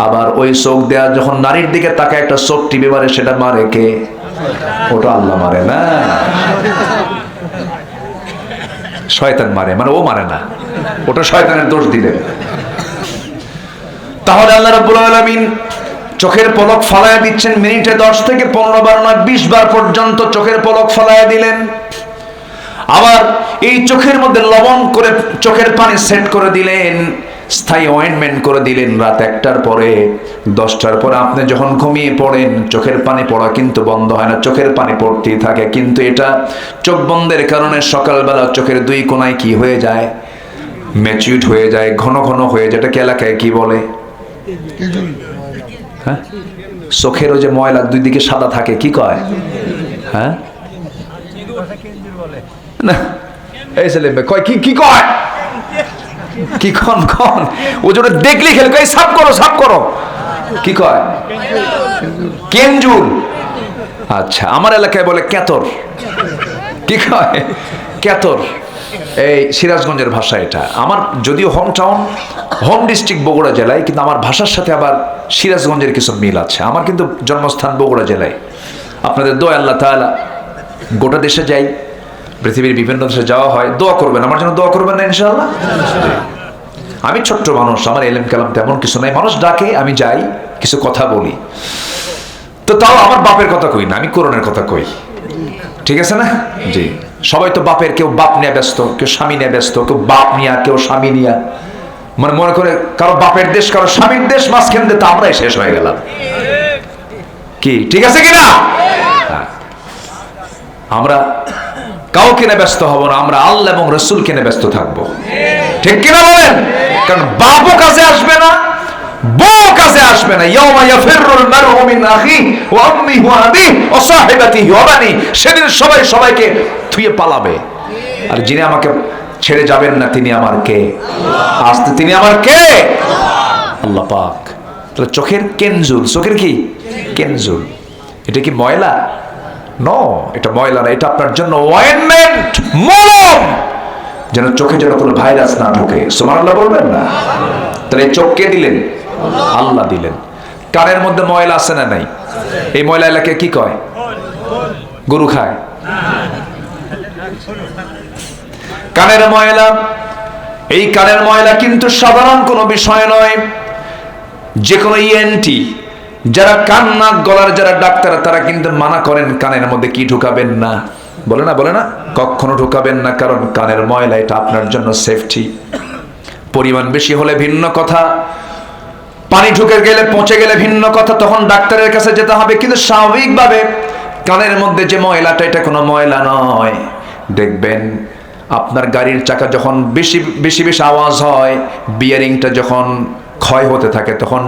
আবার ওই চোখ দেয়া যখন নারীর দিকে তাকায় একটা চোখ টিপে মারে, সেটা মারে কে? ওটা আল্লাহ মারে না, শয়তান মারে। মানে ও মারে না, ওটা শয়তানের দোষ দিলে। তাহলে আল্লাহ রাব্বুল আলামিন চোখের পলক ফালায়া দিচ্ছেন মিনিটে 10 থেকে 15 বার না 20 বার পর্যন্ত চোখের পলক ফালায়া দিলেন। আবার এই চোখের মধ্যে লবণ করে চোখের পানি সেট করে দিলেন, স্থায়ী অয়েন্টমেন্ট করে দিলেন। রাত 1টার পরে 10টার পরে আপনি যখন ঘুমিয়ে পড়েন, চোখের পানি পড়া কিন্তু বন্ধ হয় না, চোখের পানি পড়তেই থাকে। কিন্তু এটা চোখ বন্ধের কারণে সকালবেলা চোখের 2 কোণায় কি হয়ে যায়? ম্যাচিউড হয়ে যায়, ঘন ঘন হয়ে যায়। এটাকে এলাকায় কি বলে? হ্যাঁ, চোখের ওই যে ময়লা 2 দিকে সাদা থাকে, কি কয়? হ্যাঁ না, এই ছেলে কয় কি কি কয়? কি কোন কোন ও যেটা দেখলি খেলে কয় সাফ করো সাফ করো, কি কয়? কেঞ্জুল। আচ্ছা, আমার এলাকায় বলে কেতর। কি কয়? কেতর। এই সিরাজগঞ্জের ভাষা এটা। আমার যদিও হোম ডিস্ট্রিক্ট বগুড়া জেলায়, কিন্তু আমার ভাষার সাথে আবার সিরাজগঞ্জের কিছু মিল আছে। আমার কিন্তু জন্মস্থান বগুড়া জেলায়। আপনাদের দোয়া আল্লাহ তাআলা, গোটা দেশে যাই, পৃথিবীর বিভিন্ন দেশে যাওয়া হয়, দোয়া করবেন আমার জন্য, দোয়া করবেন না ইনশাআল্লাহ। আমি ছোট্ট মানুষ, আমার এলেম কালাম তেমন কিছু নাই, মানুষ ডাকে আমি যাই, কিছু কথা বলি। তো তাও আমার বাপের কথা কই না, আমি কোরআনের কথা কই, ঠিক আছে না? জি। সবাই তো বাপের, কেউ বাপ নিয়ে ব্যস্ত, কেউ স্বামী নিয়ে ব্যস্ত, কেউ বাপ নিয়া, কেউ স্বামী নিয়া। মানে মনে করে কারো বাপের দেশ, কারো স্বামীর দেশ, মাঝখান দিয়ে তো আমরাই শেষ হয়ে গেলাম। কি ঠিক আছে কিনা? আমরা কাউকে নিয়ে ব্যস্ত হব না, আমরা আল্লাহ এবং রাসূলকে নিয়ে ব্যস্ত থাকবো, ঠিক কিনা বলেন? কারণ বাপও কাজে আসবে না, বউ কাজে আসবে না। ইয়াউমা ইয়াফিরুল মারউ মিন আখিহি ওয়া উম্মিহি ওয়া আবিহি ওয়া সাহিবাতিহি ওয়া বানি। সেদিন সবাই সবাইকে থুয়ে পালাবে। আর যিনি আমাকে ছেড়ে যাবেন না তিনি আমার কে? আস্তে, তিনি আমার কে? আল্লাহ পাক। তাহলে চোখের কেনজুল, চোখের কি কেনজুল? এটা কি ময়লা? নো, এটা ময়লা না, এটা আপনার জন্য অয়েন্টমেন্ট, মলম, যেন চোখে যেন কোনো ভাইরাস না ঢোকে। সুবহানাল্লাহ বলবেন না? তাহলে এই চোখ কে দিলেন? আল্লাহ দিলেন। কানের মধ্যে ময়লা আছে না নাই? এই ময়লা এলাকায় কি কয়? গরু খায়। কানের ময়লা, এই কানের ময়লা কিন্তু সাধারণ কোনো বিষয় নয়। যে কোনো ইএনটি, যারা কান নাক গলার যারা ডাক্তার, তারা কিন্তু মানা করেন কানের মধ্যে কি ঢুকাবেন না। বলে না কখনো ঢুকাবেন না, কারণ কানের ময়লা এটা আপনার জন্য সেফটি। পরিমাণ বেশি হলে ভিন্ন কথা, পানি ঢুকে গেলে পচে গেলে ভিন্ন কথা, তখন ডাক্তারের কাছে যেতে হবে। কিন্তু স্বাভাবিকভাবে কানের মধ্যে যে ময়লাটা, এটা কোনো ময়লা নয়। দেখবেন আপনার গাড়ির চাকা যখন বেশি বেশি বেশি আওয়াজ হয়, বিয়ারিংটা যখন ক্ষয় হতে থাকে, তখন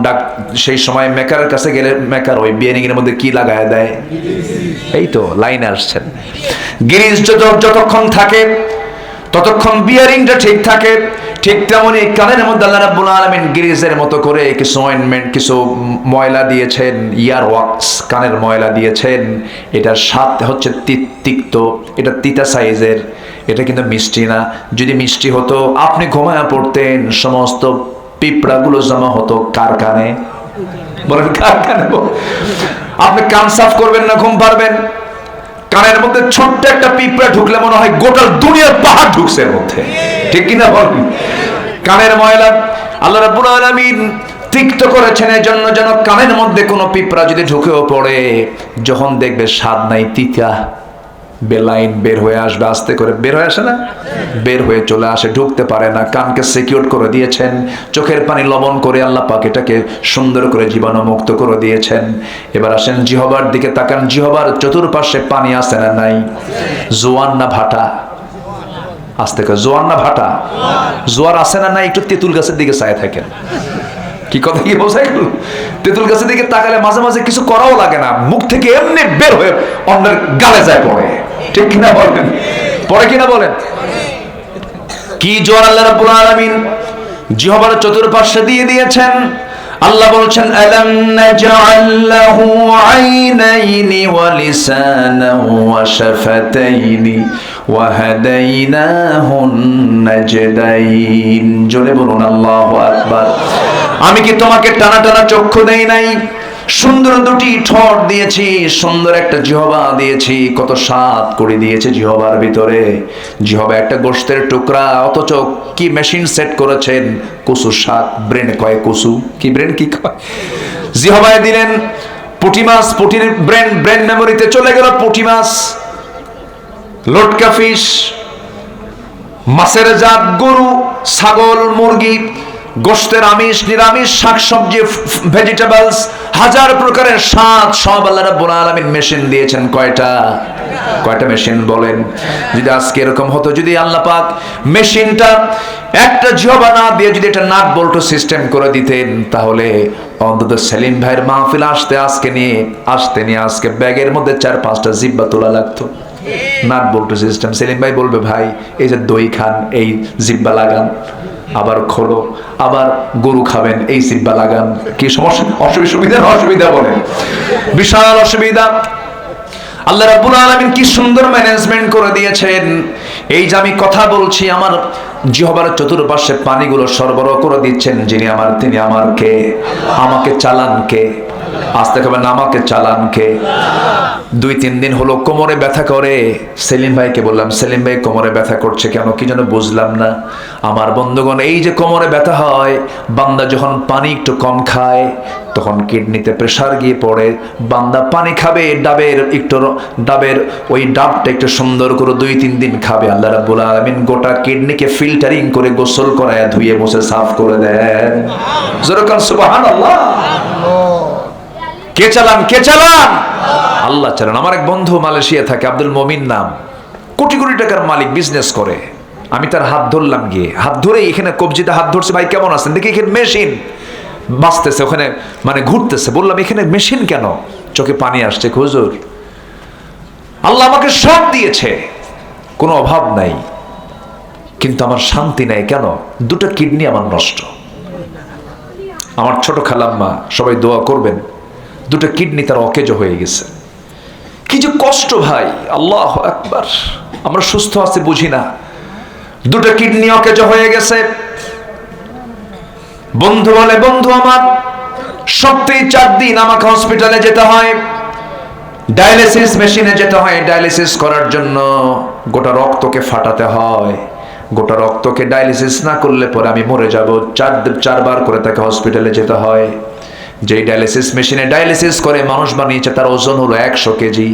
সেই সময় মেকারের কাছে গেলে মেকার ওই বিয়ারিং এর মধ্যে কি লাগায় দেয়? এই তো লাইনে আসছেন। গ্রিজ যতক্ষণ থাকে ততক্ষণ বিয়ারিংটা ঠিক থাকে। ঠিক তেমনি কানের মধ্যে আল্লাহ রাব্বুল আলামিন গ্রিজের মতো করে কিছু অয়েন্টমেন্ট, কিছু ময়লা দিয়েছেন, ইয়ার ওয়াক্স, কানের ময়লা দিয়েছেন। এটার স্বাদ হচ্ছে তিক্ত, এটা তিতা সাইজের, এটা কিন্তু মিষ্টি না। যদি মিষ্টি হতো আপনি ঘুমায়া পড়তেন, সমস্ত পিঁপড়াগুলো জমা হতো কার কানে? বলেন কার কানে? আপনি কান সাফ করবেন না, ঘুম পারবেন? কানের মধ্যে ছোট্ট একটা পিঁপড়া ঢুকলে মনে হয় গোটা দুনিয়ার পাহাড় ঢুকছে এর মধ্যে, ঠিক কিনা বলেন? কানের ময়লা আল্লাহ রাব্বুল আলামিন তিক্ত করেছেন এজন্য, যেন কানের মধ্যে কোনো পিঁপড়া যদি ঢুকেও পড়ে, যখন দেখবে স্বাদ নাই, তিতা, বেলাইন বের হয়ে আসবে, আস্তে করে বের হয়ে আসে না, বের হয়ে চলে আসে, ঢুকতে পারে না। কানকে সিকিউর করে দিয়েছেন, চোখের পানি লবণ করে আল্লাহ পাক এটাকে সুন্দর করে জীবাণুমুক্ত করে দিয়েছেন। এবার আসেন জিহবার দিকে তাকান, জিহবার চতুর্পাশে পানি আছে না নাই? জোয়ান না ভাটা? আস্তে করে, জোয়ান না ভাটা? জোয়ার আছে না নাই? একটু তেঁতুল গাছের দিকে চায় থাকেন। কি কথা কি বোঝাই? তেঁতুল গাছের দিকে তাকালে মাঝে মাঝে কিছু করাও লাগে না, মুখ থেকে এমনি বের হয়ে অন্যের গালে যায় পড়ে, ঠিক কিনা বলেন? পড়ে কিনা বলেন? কি জোয়ার আল্লাহ রাব্বুল আলামিন জিহবার চতুর্পাশে দিয়ে দিয়েছেন। আল্লাহ বলছেন আলাম নাজআল লাহু আইনাইনি ওয়া লিসানান ওয়া শাফাতাইনি ওয়া হাদাইনাহুন নাজদাইন। জোরে বলুন আল্লাহু আকবার। আমি কি তোমাকে টানা টানা চক্ষু দেই নাই? সুন্দর দুটি ঠোঁট দিয়েছি, সুন্দর একটা জিহবা দিয়েছি, কত স্বাদ করে দিয়েছে জিহবার ভিতরে। জিহবা একটা গোশতের টুকরা, অথচ কি মেশিন সেট করেছেন? কচু শাক, ব্রেন কয় কচু, কি ব্রেন কি কয়, জিহবায় দিলেন পুঁটি মাছ, পুঁটির ব্রেন মেমোরিতে চলে গেল পুঁটি মাছ, লটকা ফিশ, মাছের জাত, গরু, ছাগল, মুরগি, গোশতের আমিষ, নিরামিষ, শাকসবজি, ভেজিটেবলস, হাজার প্রকারের স্বাদ সব আল্লাহ রাব্বুল আলামিন মেশিন দিয়েছেন। কয়টা মেশিন বলেন? যদি আজকে এরকম হতো, যদি আল্লাহ পাক মেশিনটা একটা জিহবা না দিয়ে যদি এটা নাট বল্টু সিস্টেম করে দিতেন, তাহলে অন্তত সেলিম ভাইয়ের মাহফিল আজকে নিয়ে আজকে ব্যাগের মধ্যে 4-5টা জিহ্বা তোলা লাগতো। নাট বল্টু সিস্টেম। সেলিম ভাই বলবে, ভাই এই যে দই খান, এই জিহ্বা লাগান, আবার খোলো, আবার গরু খাবেন, এই জিহ্বা লাগান। কি সমস্যা? অসুবিধা বলেন, বিশাল অসুবিধা। আল্লাহ রাব্বুল আলামিন কি সুন্দর ম্যানেজমেন্ট করে দিয়েছেন। এই যে আমি কথা বলছি, আমার জিহ্বার চতুর্পাশে পানিগুলো সরবরাহ করে দিচ্ছেন যিনি আমার, তিনি আমার কে? আমাকে চালান কে? আস্তে খাবেন, আমাকে চালান কে? 2-3 দিন হলো কোমরে ব্যথা করে। সেলিম ভাইকে বললাম, সেলিম ভাই কোমরে ব্যথা করছে কেন? কি যেন বুঝলাম না। আমার বন্ধুগণ, এই যে কোমরে ব্যথা হয়, বান্দা যখন পানি একটু কম খায় তখন কিডনিতে প্রেসার গিয়ে পড়ে। বান্দা পানি খাবে, ডাবের ওই ডাবটা একটু সুন্দর করে 2-3 দিন খাবে, আল্লাহ রাব্বুল আলামিন গোটা কিডনিকে ফিল্টারিং করে গোসল করায় ধুয়ে মুছে সাফ করে দেন। যেরকম সুবহানাল্লাহ। কে চালান? আল্লাহ চালান। আমার এক বন্ধু মালয়েশিয়া থাকে, আব্দুল মমিন নাম, কোটি কোটি টাকার মালিক, বিজনেস করে। আমি তার হাত ধরলাম, গিয়ে হাত ধরে এখানে কবজিতে হাত ধরছে, ভাই কেমন আছেন? দেখি এখানে মেশিন বাঁচতেছে, ওখানে মানে ঘুরতেছে। বললাম এখানে মেশিন কেন? চোখে পানি আসছে। হুজুর, আল্লাহ আমাকে সব দিয়েছে, কোনো অভাব নাই, কিন্তু আমার শান্তি নাই। কেন? 2টা কিডনি আমার নষ্ট। আমার ছোট খালাম্মা, সবাই দোয়া করবেন, 2টা কিডনি তার অকেজো হয়ে গেছে। কি যে কষ্ট ভাই, আল্লাহু আকবার। আমরা সুস্থ আছি বুঝি না, 2টা কিডনি অকেজো হয়ে গেছে। বন্ধু বলে, বন্ধু আমার সপ্তাহে 4 দিন আমাকে হসপিটালে যেতে হয়, ডায়ালিসিস মেশিনে যেতে হয়। ডায়ালিসিস করার জন্য গোটা রক্তকে ফাটাতে হয়। গোটা রক্তকে ডায়ালিসিস না করলে পরে আমি মরে যাব। 4 বার করে তাকে হসপিটালে যেতে হয়। যেই ডায়ালিসিস মেশিনে ডায়ালিসিস করে মানুষ বানিয়েছে, তার ওজন হলো 100 কেজি।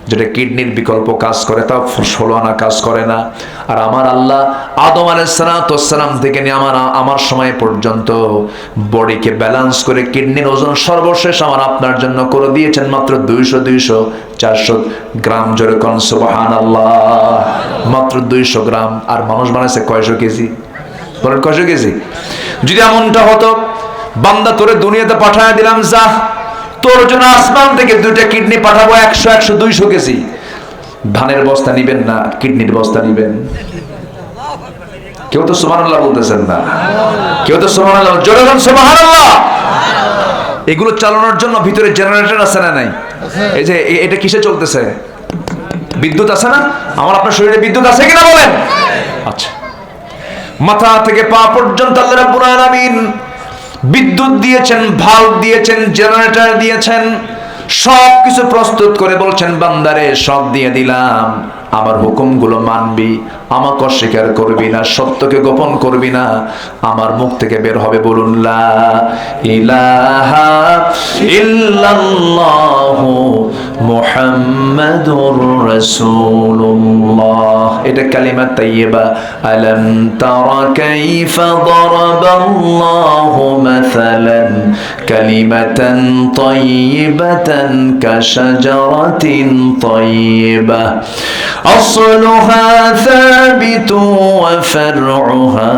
যেটা কিডনির বিকল্প কাজ করে, তাও 16 আনা কাজ করে না। আর আমার আল্লাহ আদম আলাইহিসসালাম থেকে নিয়ে আমার সময় পর্যন্ত বডিকে ব্যালেন্স করে কিডনির ওজন সর্বশেষ আমার আপনার জন্য করে দিয়েছেন মাত্র 200-400 গ্রাম। জোরে কোন সুবহানাল্লাহ। মাত্র 200 গ্রাম। আর মানুষ বানাইছে কয়শো কেজি? বলেন কয়শো কেজি? যদি এমনটা হতো, বান্দা তোরে দুনিয়াতে পাঠায় দিলাম, যা তোর জন্য আসমান থেকে 2টা কিডনি পাঠাবো, 100-200 কেজি। ধানের বস্তা নিবেন না, কিডনির বস্তা নিবেন? কেউ তো সুবহানাল্লাহ বলতেছেন না, কেউ তো সুবহানাল্লাহ, জোরে বলেন সুবহানাল্লাহ। এগুলো চালানোর জন্য ভিতরে জেনারেটর আছে না নাই? এই যে এটা কিসে চলতেছে? বিদ্যুৎ আছে না? আমার আপনার শরীরে বিদ্যুৎ আছে কিনা বলেন? আচ্ছা, মাথা থেকে পা পর্যন্ত আল্লাহ রাব্বুল আলামিন বিদ্যুৎ দিয়েছেন, ভাল্ব দিয়েছেন, জেনারেটর দিয়েছেন, সব কিছু প্রস্তুত করে বলছেন, বান্দারে সব দিয়ে দিলাম, আমার হুকুমগুলো মানবি, আমাকে অস্বীকার করবি না, সত্যকে গোপন করবি না, আমার মুখ থেকে বের হবে বলুন লা ইলাহা ইল্লাল্লাহু মুহাম্মাদুর রাসূলুল্লাহ। এটা কালিমা তাইয়্যিবা। আলাম তারা কাইফা দারাবাল্লাহু মাসালান কালিমাতান তাইয়্যিবাতান কাশাজারাতিন তাইয়্যিবা أصلها ثابت وفرعها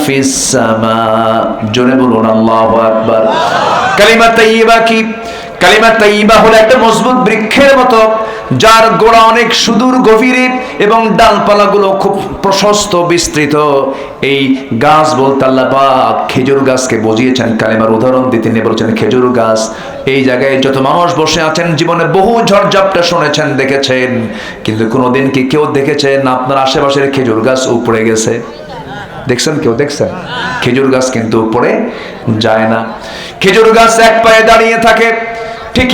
في السماء। জোরে বলুন আল্লাহু আকবার। কালিমা তাইয়্যিবা কি? কালিমা তাইয়্যিবা হলো একটা মজবুত বৃক্ষের মতো, যার গোড়া অনেক সুদূর গভীরে এবং ডালপালাগুলো খুব প্রশস্ত বিস্তৃত। এই গাছ বলতে আল্লাহ পাক খেজুর গাছকে বুঝিয়েছেন, কালিমার উদাহরণ দিয়ে তিনি বলেছেন খেজুর গাছ। এই জায়গায় যত মানুষ বসে আছেন জীবনে বহু ঝড়ঝাপটা শুনেছেন, দেখেছেন, কিন্তু কোনোদিন কি কেউ দেখেছেন আপনার আশেপাশের খেজুর গাছ উপড়ে গেছে? দেখছেন? কেউ দেখছেন? খেজুর গাছ কিন্তু উপরে যায় না। খেজুর গাছ এক পায়ে দাঁড়িয়ে থাকে। ঠিক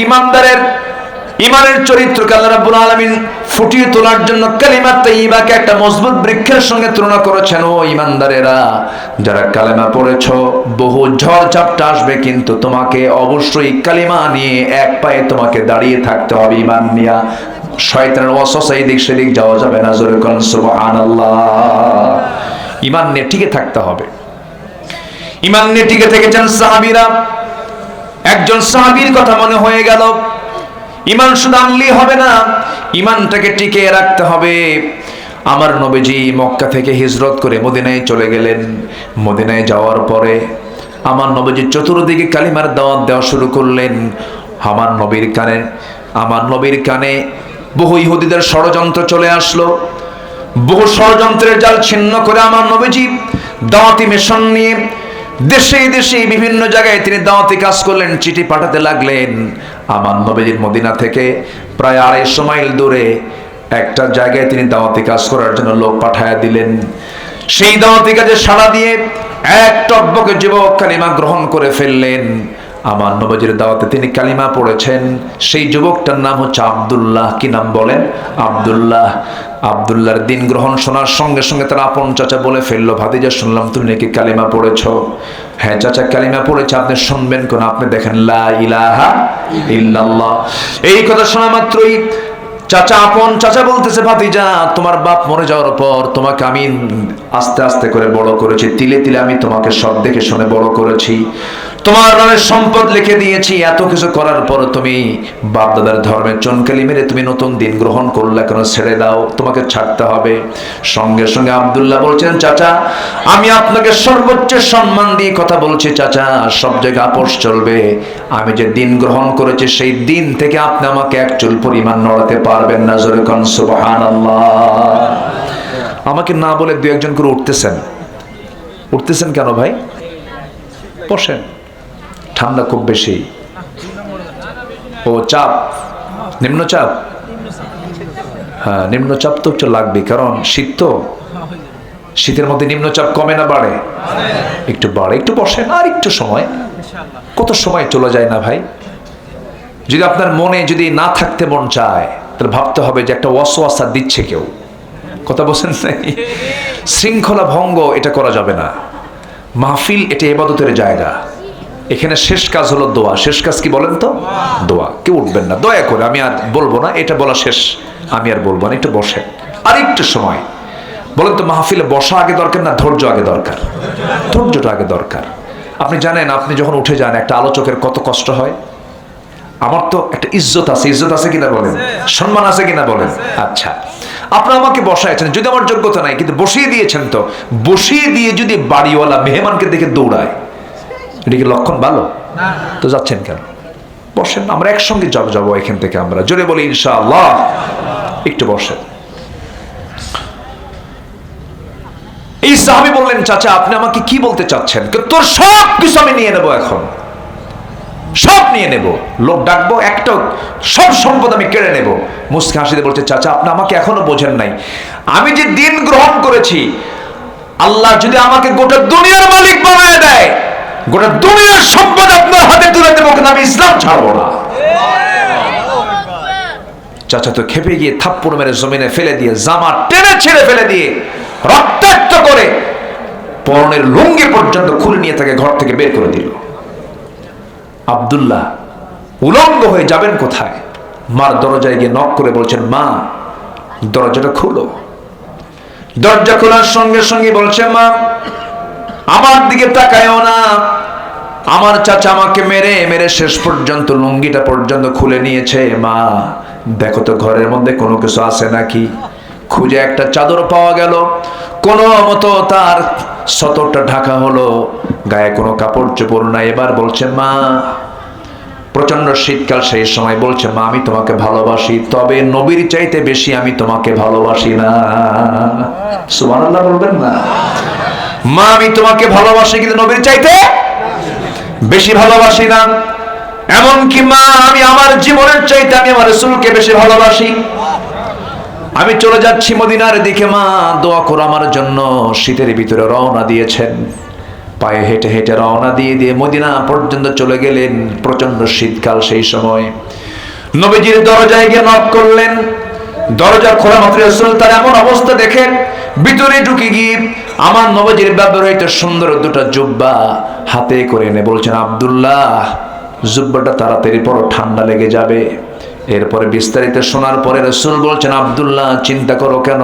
ইমানের চরিত্রকে আল্লাহ রাব্বুল আলামিন ফুটিয়ে তোলার জন্য কালিমা তাইয়্যিবাকে একটা মজবুত বৃক্ষের সঙ্গে তুলনা করেছেন। ও ইমানদারেরা, যারা কালেমা পড়েছো, বহু ঝড় ঝাপটা আসবে, কিন্তু তোমাকে অবশ্যই কালিমা নিয়ে এক পায়ে তোমাকে দাঁড়িয়ে থাকতে হবে, ইমান নিয়া। শয়তানের ওয়াসওয়াসা এদিক সেদিক যাওয়া যাবে না। জোরে কোন সুবহানাল্লাহ। ইমান নিয়ে টিকে থাকতে হবে। ইমান নিয়ে টিকে থেকেছেন সাহাবীরা। একজন সাহাবীর কথা মনে হয়ে গেল, ইমান শুধু আনলেই হবে না, ইমানটাকে টিকিয়ে রাখতে হবে। আমার নবীজি মক্কা থেকে হিজরত করে মদিনায় চলে গেলেন। মদিনায় যাওয়ার পরে আমার নবীজি চতুর্দিকে কালিমার দাওয়াত দেওয়া শুরু করলেন। আমার নবীর কানে বহু ইহুদিদের ষড়যন্ত্র চলে আসলো। বহু ষড়যন্ত্রের জাল ছিন্ন করে আমার নবীজি দাওয়াতি মিশন নিয়ে দেশে দেশে বিভিন্ন জায়গায় তিনি দাওয়াতি কাজ করলেন, চিঠি পাঠাতে লাগলেন। আমার নবীজির মদিনা থেকে প্রায় 250 মাইল দূরে একটা জায়গায় তিনি দাওয়াতি কাজ করার জন্য লোক পাঠায়া দিলেন। সেই দাওয়াতি কাজে সাড়া দিয়ে এক টকবকে যুবক কালিমা গ্রহণ করে ফেললেন। আমার নবীজির দাওয়াতে তিনি কালিমা পড়েছেন। সেই যুবকটার নাম হচ্ছে আব্দুল্লাহ। কি নাম বলেন? আব্দুল্লাহ। আব্দুল্লাহর দিন গ্রহণ শোনার সঙ্গে সঙ্গে তার আপন চাচা বলে ফেললো, ভাতিজা শুনলাম তুমি নাকি কালিমা পড়েছো। হ্যাঁ চাচা, কালিমা পড়েছে। আপনি শুনবেন কোন? আপনি দেখেন লা ইলাহা ইল্লাল্লাহ। এই কথা শোনা মাত্রই চাচা, আপন চাচা বলতেছে, ভাতিজা তোমার বাপ মরে যাওয়ার পর তোমাকে আমি আস্তে আস্তে করে বড় করেছি, তিলে তিলে আমি তোমাকে সব দেখে শুনে বড় করেছি, তোমার নামে সম্পদ লিখে দিয়েছি। এত কিছু করার পর তুমি বাপ দাদার ধর্মের চনকালি মেরে তুমি নতুন দিন গ্রহণ করলে কেন? ছেড়ে দাও, তোমাকে ছাড়তে হবে। সঙ্গে সঙ্গে আব্দুল্লাহ বলছেন, চাচা আমি আপনাকে সর্বোচ্চ সম্মান দিয়ে কথা বলছি চাচা, সব জায়গায় আপোষ চলবে। আমি যে দিন গ্রহণ করেছি সেই দিন থেকে আপনি আমাকে এক চুল পরিমাণ নড়াতে পারবেন না। জোরে কোন সুবহানাল্লাহ। আমাকে না বলে দু একজন করে উঠতেছেন কেন ভাই? বসেন, ঠান্ডা খুব বেশি। ও চাপ, নিম্নচাপ। হ্যাঁ, নিম্নচাপ তো একটু লাগবে, কারণ শীত তো। শীতের মধ্যে নিম্নচাপ কমে না বাড়ে? একটু বাড়ে। একটু বসেন, আর একটু সময়। কত সময় চলে যায় না ভাই। যদি আপনার মনে যদি না থাকতে মন চায়, তাহলে ভাবতে হবে যে একটা ওয়াসওয়াসা দিচ্ছে কেউ। কথা বলছেন নাই? শৃঙ্খলা ভঙ্গ এটা করা যাবে না। মাহফিল এটা ইবাদতের জায়গা। এখানে শেষ কাজ হলো দোয়া। শেষ কাজ কি বলেন তো? দোয়া। কেউ উঠবেন না দয়া করে, আমি আর বলবো না, এটা বলা শেষ, আমি আর বলবো না। একটু বসেন আর একটু সময়। বলেন তো মাহফিলে বসা আগে দরকার না ধৈর্য আগে দরকার? ধৈর্যটা আগে দরকার। আপনি জানেন আপনি যখন উঠে যান একটা আলোচকের কত কষ্ট হয়। আমার তো একটা ইজ্জত আছে, ইজ্জত আছে কিনা বলেন, সম্মান আছে কিনা বলেন। আচ্ছা, আপনি আমাকে বসাইছেন, যদি আমার যোগ্যতা নাই কিন্তু বসিয়ে দিয়েছেন, তো বসিয়ে দিয়ে যদি বাড়িওয়ালা মেহমানকে দেখে দৌড়ায়, এটা কি লক্ষণ ভালো? তো যাচ্ছেন কেন? বসেন, আমরা একসঙ্গে যাবো এখান থেকে, আমরা জোরে বলি ইনশাআল্লাহ। একটু বসেন। এই সাহাবী বললেন, চাচা আপনি আমাকে কি বলতে চাচ্ছেন? তোর সব কিছু আমি নিয়ে নেবো, এখন সব নিয়ে নেব, লোক ডাকবো, একটা সব সম্পদ আমি কেড়ে নেব। মুস্কি হাসিতে বলছে, চাচা আপনি আমাকে এখনো বোঝেন নাই, আমি যে দিন গ্রহণ করেছি, আল্লাহ যদি আমাকে গোটা দুনিয়ার মালিক বানায় দেয়, গোটা দুনিয়ার সম্পদ আপনার হাতে তুলে দেবো, কিন্তু আমি ইসলাম ছাড়বো না। চাচা তো খেপে গিয়ে থাপ্পড় মেরে জমিনে ফেলে দিয়ে, জামা টেনে ছেড়ে ফেলে দিয়ে, রক্তাক্ত করে পরনের লুঙ্গি পর্যন্ত খুলে নিয়ে তাকে ঘর থেকে বের করে দিল। আব্দুল্লাহ উলঙ্গ হয়ে যাবেন কোথায়? মার দরজায় গিয়ে নক করে বলছেন, মা দরজাটা খুলো। দরজা খোলার সঙ্গে সঙ্গে বলছে, মা আমার দিকে তাকায়ও না, আমার চাচা আমাকে মেরে মেরে শেষ পর্যন্ত লুঙ্গিটা পর্যন্ত খুলে নিয়েছে। মা দেখো তো ঘরের মধ্যে কোনো কিছু আছে নাকি। খুঁজে একটা চাদর পাওয়া গেল, কোনো মতো তার সতরটা ঢাকা হলো, গায়ে কোনো কাপড় চোপড় নাই। এবার বলছে, মা প্রচন্ড শীতকাল, সেই সময় বলছে, মা আমি তোমাকে ভালোবাসি, তবে নবীর চাইতে বেশি আমি তোমাকে ভালোবাসি না। সুবহানাল্লাহ বলবেন না? মা আমি তোমাকে ভালোবাসি কিন্তু নবীর চাইতে বেশি ভালোবাসি না। এমনকি মা আমি আমার জীবনের চাইতে আমি আমার রাসূলকে বেশি ভালোবাসি। আমি চলে যাচ্ছি মদিনার দিকে, মা দোয়া করো আমার জন্য। শীতের ভিতরে রওনা দিয়েছেন, পায়ে হেঁটে হেঁটে রওনা দিয়ে দিয়ে মদিনা পর্যন্ত চলে গেলেন। প্রচন্ড শীতকাল সেই সময়। নবীজির দরজায় গিয়ে নক করলেন, দরজা খোলা মাত্র রাসূল তার এমন অবস্থা দেখে ভিতরে ঢুকে গিয়ে আমার নবীজির ব্যবহৃত সুন্দর দুটো জুব্বা হাতে করে এনে বলছেন, আব্দুল্লাহ জুব্বাটা তাড়াতাড়ি পরো, ঠান্ডা লেগে যাবে। এরপরে বিস্তারিত শোনার পরে রাসূল বলছেন, আব্দুল্লাহ চিন্তা করো কেন,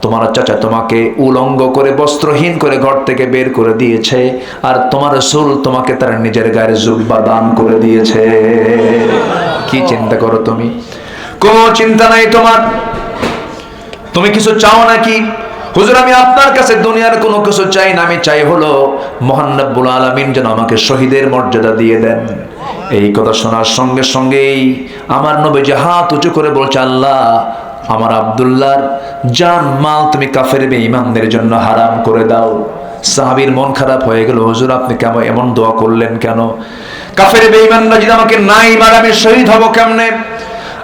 তোমার চাচা তোমাকে উলঙ্গ করে বস্ত্রহীন করে ঘর থেকে বের করে দিয়েছে, আর তোমার রাসূল তোমাকে তার নিজের গায়ের জুব্বা দান করে দিয়েছে। কি চিন্তা করো তুমি? কোনো চিন্তা নাই তোমার? তুমি কিছু চাও নাকি? হুজুর আমি আপনার কাছে দুনিয়ার কোনো কিছু চাই না, আমি চাই হলো মহান রব্বুল আলামিন যেন আমাকে শহীদের মর্যাদা দিয়ে দেন। এই কথা শোনার সঙ্গে সঙ্গেই আমার নবীজি হাত উঁচু করে বলছে, আল্লাহ আমার আব্দুল্লাহর জান মাল তুমি কাফের বেঈমানদের জন্য হারাম করে দাও। সাহাবীর মন খারাপ হয়ে গেল, হুজুর আপনি কেন এমন দোয়া করলেন কেন? কাফের বেঈমানরা যদি আমাকে নাই মারে আমি শহীদ হব কেমনে?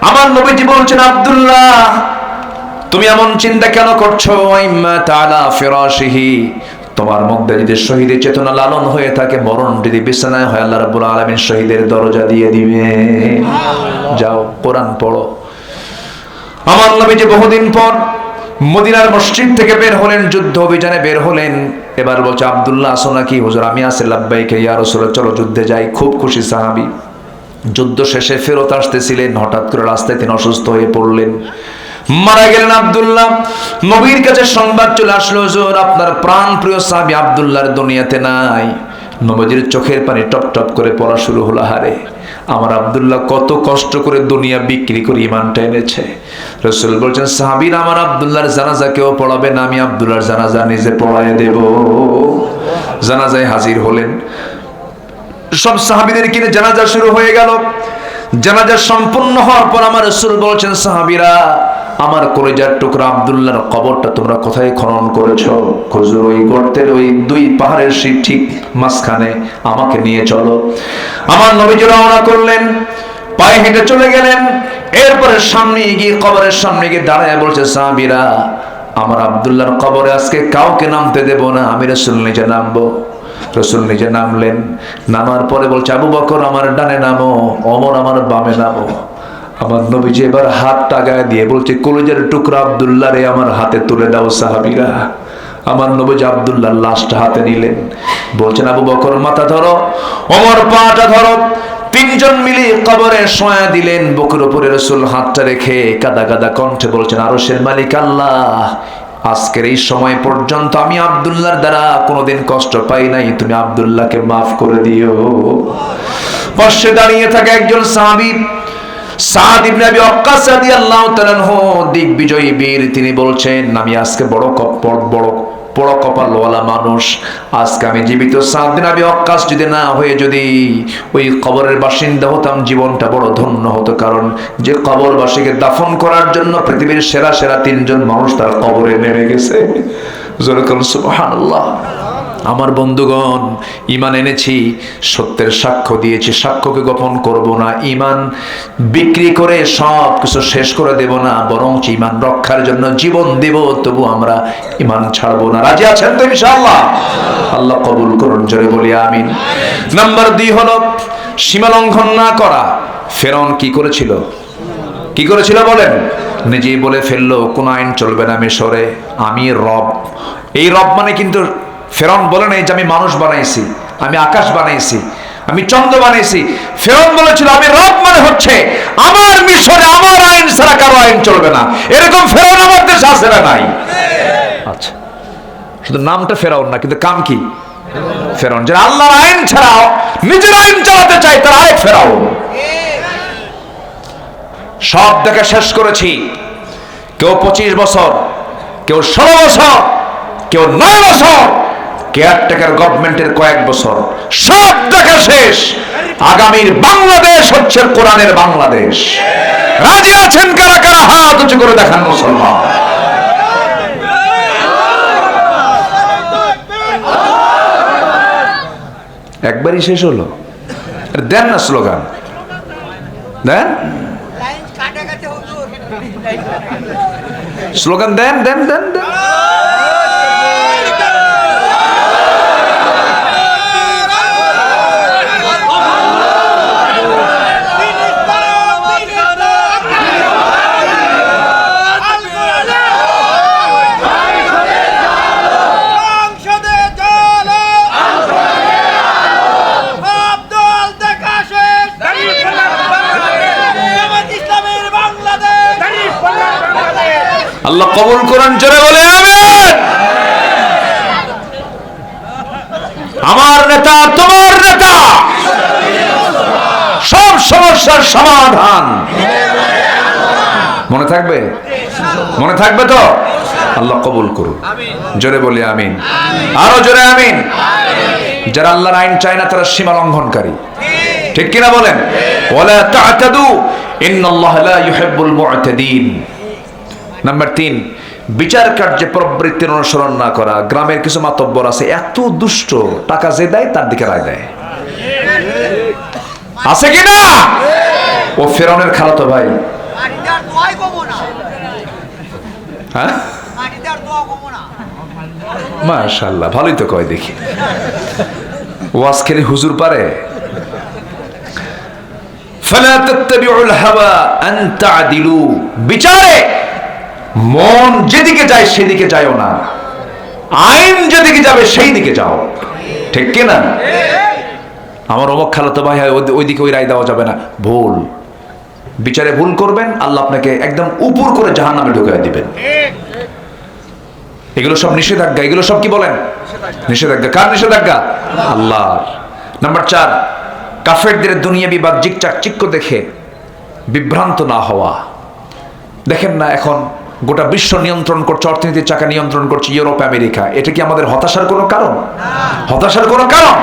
আমার নবীজি বলছেন, আব্দুল্লাহ তুমি এমন চিন্তা কেন করছো? ইম্মা তাআলা ফিরাশিহি, তোমার মধ্যে যদি শহীদের চেতনা লালন হয়ে থাকে, মরণ যদি বিছানায় হয়, আল্লাহ রাব্বুল আলামিন শহীদের দরজা দিয়ে দিবে। যাও কোরআন পড়ো। আমার নবীজি বহুদিন পর মদিনার মসজিদ থেকে বের হলেন, যুদ্ধ অভিযানে বের হলেন। এবার বলছে, আব্দুল্লাহ আসো নাকি? হুজুর আমি আছি। লাব্বাইক ইয়া রাসূলুল্লাহ, চলো যুদ্ধে যাই। খুব খুশি সাহাবী। যুদ্ধ শেষে ফেরত আসতেছিলেন, হঠাৎ করে রাস্তায় তিনি অসুস্থ হয়ে পড়লেন, মারা গেলেন আব্দুল্লাহ। নবীর কাছে সংবাদ চলে আসলো, হুজুর আপনার প্রাণ প্রিয় সাহাবী আব্দুল্লাহর দুনিয়াতে নাই। নবীজির চোখের পানি টপ টপ করে পড়া শুরু হলো। হারে আমার আব্দুল্লাহ কত কষ্ট করে দুনিয়া বিক্রি করে ইমানটা এনেছে। রাসূল বলছেন, সাহাবীরা আমার আব্দুল্লাহর জানাজা কেউ পড়াবে না, আমি আব্দুল্লাহর জানাজা নিজে পড়ায় দেব। জানাজায় হাজির হলেন, সব সাহাবীদের কিনে জানাজা শুরু হয়ে গেল। জানাজা সম্পূর্ণ হওয়ার পর আমার রাসূল বলছেন, সাহাবীরা আমার কলিজার টুকরা আব্দুল্লাহর কবরটা তোমরা কোথায় খনন করেছো? হুজুর ওই গর্তের ওই দুই পাহাড়ের ঠিক মাঝখানে, আমাকে নিয়ে চলো। আমার নবীজি রওনা করলেন, পায়ে হেঁটে চলে গেলেন। এরপরে সামনে গিয়ে কবরের সামনে গিয়ে দাঁড়ায় বলছে, সাহাবীরা আমার আব্দুল্লাহর কবরে আজকে কাউকে নামতে দেব না, আমি রাসূল নিজে নামবো। রাসূল নিজে নামলেন। নামার পরে বলছে, আবু বকর আমার ডানে নামো, ওমর আমার বামে নামো। আমার নবীজি এবার হাতটা গায়ে দিয়ে বলছে, কলিজার টুকরা আব্দুল্লাহ রে আমার হাতে তুলে দাও। সাহাবীরা আমার নবী আব্দুল্লাহর লাশটা হাতে নিলেন, বলছেন আবু বকর মাথা ধরো, ওমর পাটা ধরো। তিনজন মিলে কবরে শোয়া দিলেন। বুকের উপরে রাসূল হাতটা রেখে কাদা কাদা কণ্ঠে বলছেন, আরশের মালিক আল্লাহ, আজকের এই সময় পর্যন্ত আমি আব্দুল্লাহর দ্বারা কোনোদিন কষ্ট পাই নাই, তুমি আব্দুল্লাহকে মাফ করে দিও। পাশে দাঁড়িয়ে থাকে একজন সাহাবী সাদ ইবনে আবি ওয়াক্কাস রাদিয়াল্লাহু তাআলা আনহু, দিগ্বিজয়ী বীর। তিনি বলছেন, আমি আজকে বড় কপালওয়ালা মানুষ। আজকে আমি জীবিত সাদ ইবনে আবি ওয়াক্কাস যদি না হয়ে যদি ওই কবরের বাসিন্দা হতাম, জীবনটা বড় ধন্য হতো। কারণ যে কবরবাসীকে দাফন করার জন্য পৃথিবীর সেরা সেরা তিনজন মানুষ তার কবরে নেমে গেছে। জোরে বলুন সুবহানাল্লাহ। আমার বন্ধুগণ, ঈমান এনেছি, সত্যের সাক্ষ্য দিয়েছি, সাক্ষ্যকে গোপন করব না। ঈমান বিক্রি করে সব কিছু শেষ করে দেব না, বরং ঈমান রক্ষার জন্য জীবন দেব, তবু আমরা ঈমান ছাড়বো না। রাজি আছেন তো ইনশাআল্লাহ? আল্লাহ কবুল করুন, জোরে বলি আমিন। নাম্বার 2 হলো সীমা লঙ্ঘন না করা। ফেরাউন কি করেছিল? কি করেছিল বলেন? নিজেই বলে ফেললো কোন আইন চলবে না মিশরে, আমি রব। এই রব মানে কিন্তু ফেরাউন বলে নাই যে আমি মানুষ বানাইছি, আমি আকাশ বানাইছি, আমি চন্দ্র বানাইছি। ফেরাউন বলেছিল আমি রব মানে হচ্ছে আমার মিশরে আমার আইন ছাড়া কারো আইন চলবে না। এরকম ফেরাউন আমার দেশে আছে না? নাই। আচ্ছা, শুধু নামটা ফেরাউন না, কিন্তু কাম কি? ফেরাউন। যারা আল্লাহর আইন ছাড়াও নিজের আইন চালাতে চায় তারা আরেক ফেরাউন। সব দেখে শেষ করেছি। কেউ 25 বছর, কেউ 16 বছর, কেউ 9 বছর, কেয়ারটেকার গভর্নমেন্টের কয়েক বছর, সব দেখা শেষ। আগামীর বাংলাদেশ হচ্ছে কোরআনের বাংলাদেশ। রাজি আছেন কারা কারা? হাত উঁচু করে দেখান মুসলমান। একবারই শেষ হলো? দেন না স্লোগান, দেন স্লোগান, দেন দেন দেন দেন। আল্লাহ কবুল করেন, জোরে বলে আমিন। আমার নেতা তোমার নেতা, সব সমস্যার সমাধান। মনে থাকবে? মনে থাকবে তো? আল্লাহ কবুল করুন, জোরে বলে আমিন। আরো জোরে আমিন। যারা আল্লাহর আইন চায় না তারা সীমা লঙ্ঘনকারী, ঠিক কিনা বলেন? ওয়ালা তা'তাদু ইন্নাল্লাহা লা ইউহিব্বুল মু'তাদিন। নাম্বার 3, বিচার কার্যে প্রবৃত্তির অনুসরণ না করা। গ্রামের কিছু মাতব্বর আছে এত দুষ্ট, টাকা যে দেয় তার দিকে রায় দেয়, আছে কিনা? ও ফেরাউনের খালাতো ভাই। হ্যাঁ, মাশাআল্লাহ, ভালোই তো কয় দেখি। ওয়াজ খেলে হুজুর পারে। ফালা তাত্তাবিউল হাওয়া আন তা'দিলু। বিচারে মন যেদিকে যায় সেদিকে যাও না, আইন যেদিকে যাবে সেই দিকে যাও, ঠিক কিনা? আমার অমুক খালাতো ভাই হয়, ওইদিকে ওই রায় দেওয়া যাবে না, ভুল। বিচারে ভুল করবেন, আল্লাহ আপনাকে একদম উপর করে জাহান্নামে ঢুকিয়ে দিবেন। এগুলো সব নিষেধাজ্ঞা। এগুলো সব কি বলেন? নিষেধাজ্ঞা। কার নিষেধাজ্ঞা? আল্লাহর। নাম্বার 4, কাফেরদের দুনিয়াবি বাহ্যিক চাকচিক্য দেখে বিভ্রান্ত না হওয়া। দেখেন না, এখন গোটা বিশ্ব নিয়ন্ত্রণ করছে, অর্থনীতির চাকা নিয়ন্ত্রণ করছে ইউরোপ, আমেরিকা। এটা কি আমাদের হতাশার কোনো কারণ? হতাশার কোনো কারণ?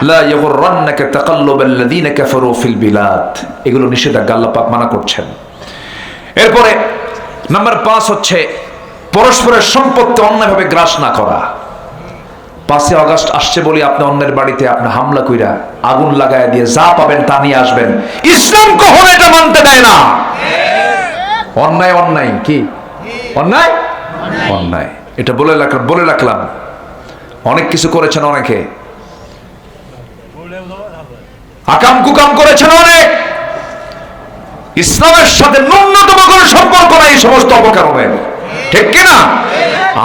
লা ইয়াগুররান্নাকা তাকাল্লুবাল্লাযীনা কাফারু ফিল বিলাদ। এগুলো নিষেধাজ্ঞা, আল্লাহ পাক মানা করছেন। এরপরে নাম্বার 5 হচ্ছে পরস্পরের সম্পত্তি অন্যায়ভাবে গ্রাস না করা। 5 আগস্ট আসছে বলে আপনি অন্যের বাড়িতে আপনি হামলা কইরা আগুন লাগায় দিয়ে যা পাবেন তা নিয়ে আসবেন, ইসলাম কখনো এটা মানতে দেয় না। অন্যায় অন্যায় কি? অন্যায় অন্যায়, এটা বলে রাখলাম। অনেক কিছু করেছেন অনেকে, আকাম কুকাম করেছেন অনেক। ইসলামের সাথে ন্যূনতম কোনো সম্পর্ক নাই এই সমস্ত অপকর্মের, ঠিক কিনা?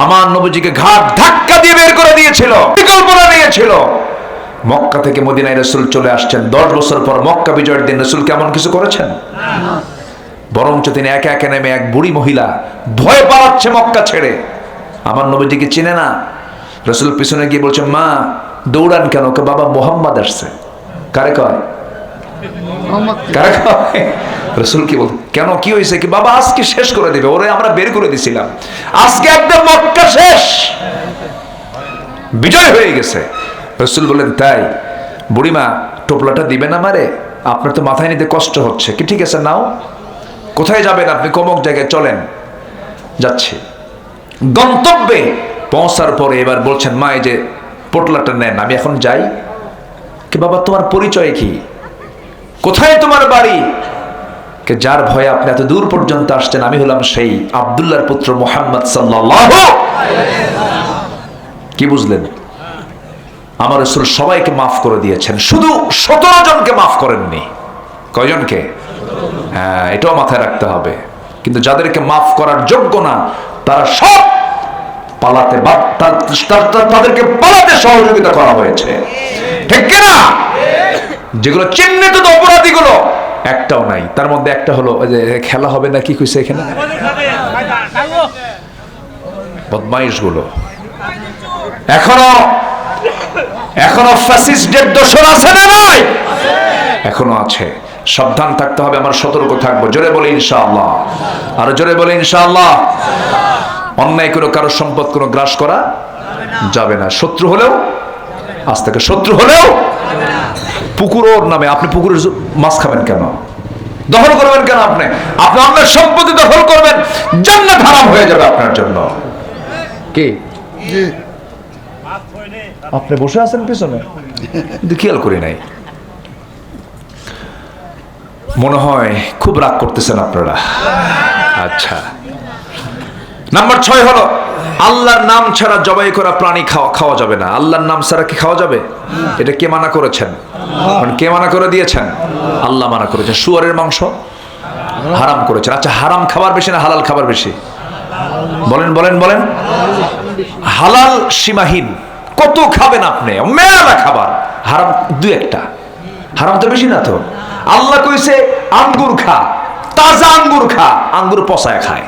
আমার নবীজিকে ঘাট ধাক্কা দিয়ে বের করে দিয়েছিল, পরিকল্পনা নিয়েছিল। মক্কা থেকে মদিনায় রাসূল চলে আসছেন 10 বছর পর। মক্কা বিজয়ের দিন রাসূল কেমন কিছু করেছেন? বরঞ্চ তিনি একে একে নেমে এক বুড়ি মহিলা ভয় পালাচ্ছে মক্কা ছেড়ে, আমার নবীজিকে চিনে না। রাসূল পিছনে গিয়ে বলছেন, মা দৌড়ান কেন? কে বাবা মুহাম্মদ আসছে। কারে কয়? কারে কয়? রাসূল কি বল, কেন কি হয়েছে? কি বাবা আজকে শেষ করে দিবে, ওরে আমরা বের করে দিছিলাম, আজকে একদম মক্কা শেষ, বিজয় হয়ে গেছে। রাসূল বললেন, তাই? বুড়িমা টোপলাটা দিবেন আমারে? আপনার তো মাথায় নিতে কষ্ট হচ্ছে। কি ঠিক আছে নাও। কোথায় যাবেন আপনি? কমক জায়গায় চলেন। যাচ্ছি। গন্তব্যে পৌঁছার পরে এবার বলছেন, মা এই যে পোটলাটা নেন, আমি এখন যাই। কি বাবা তোমার পরিচয় কি? কোথায় তোমার বাড়ি? কে যার ভয়ে আপনি এত দূর পর্যন্ত আসছেন, আমি হলাম সেই আব্দুল্লাহর পুত্র মুহাম্মদ সাল্লাল্লাহু আলাইহি ওয়াসাল্লাম। কি বুঝলেন? আমার রাসূল সবাইকে মাফ করে দিয়েছেন, শুধু 17 জনকে মাফ করেননি। কয়জনকে? হ্যাঁ, এটাও মাথায় রাখতে হবে। কিন্তু যাদেরকে মাফ করার যোগ্য না তারা সব পালাতে, তাদেরকে পালাতে সহযোগিতা করা হয়েছে, ঠিক কিনা? যেগুলো চিহ্নিত অপরাধীগুলো একটাও নাই। তার মধ্যে একটা হলো ওই যে খেলা হবে না, কি কইছে এখানে, বদমাইশ গুলো। এখনো ফ্যাসিস্টদের দোসর আছে না নাই? এখনো আছে। সাবধান থাকতে হবে, আমার সতর্ক থাকবো। জোরে বলে ইনশাআল্লাহ, আর জোরে বলে ইনশাআল্লাহ। অন্যায় করে কারো সম্পদ কোনো গ্রাস করা যাবে না। শত্রু হলেও আজ থেকে, শত্রু হলেও। পুকুরের নামে আপনি পুকুরের মাছ খাবেন কেন? দখল করবেন কেন? আপনি আপনার সম্পত্তি দখল করবেন, জান্নাত হারাম হয়ে যাবে আপনার জন্য। কি আপনি বসে আছেন পিছনে, কিন্তু খেয়াল করি নাই। মনে হয় খুব রাগ করতেছেন আপনারা। আচ্ছা, নাম্বার 6 হলো আল্লাহর নাম ছাড়া জবাই করা প্রাণী খাওয়া যাবে না। আল্লাহর নাম ছাড়া কি খাওয়া যাবে? এটা কে মানা করেছেন? কে মানা করে দিয়েছেন? আল্লাহ মানা করেছেন। শুয়োরের মাংস হারাম করেছেন। আচ্ছা, হারাম খাবার বেশি না হালাল খাবার বেশি? বলেন বলেন বলেন। হালাল সীমাহীন, কত খাবেন আপনি, মেলা খাবার। হারাম 2-1টা, হারাম তো বেশি না তো। আল্লাহ কইছে আঙ্গুর খা, তাজা আঙ্গুর খা, আঙ্গুর পচায় খায়।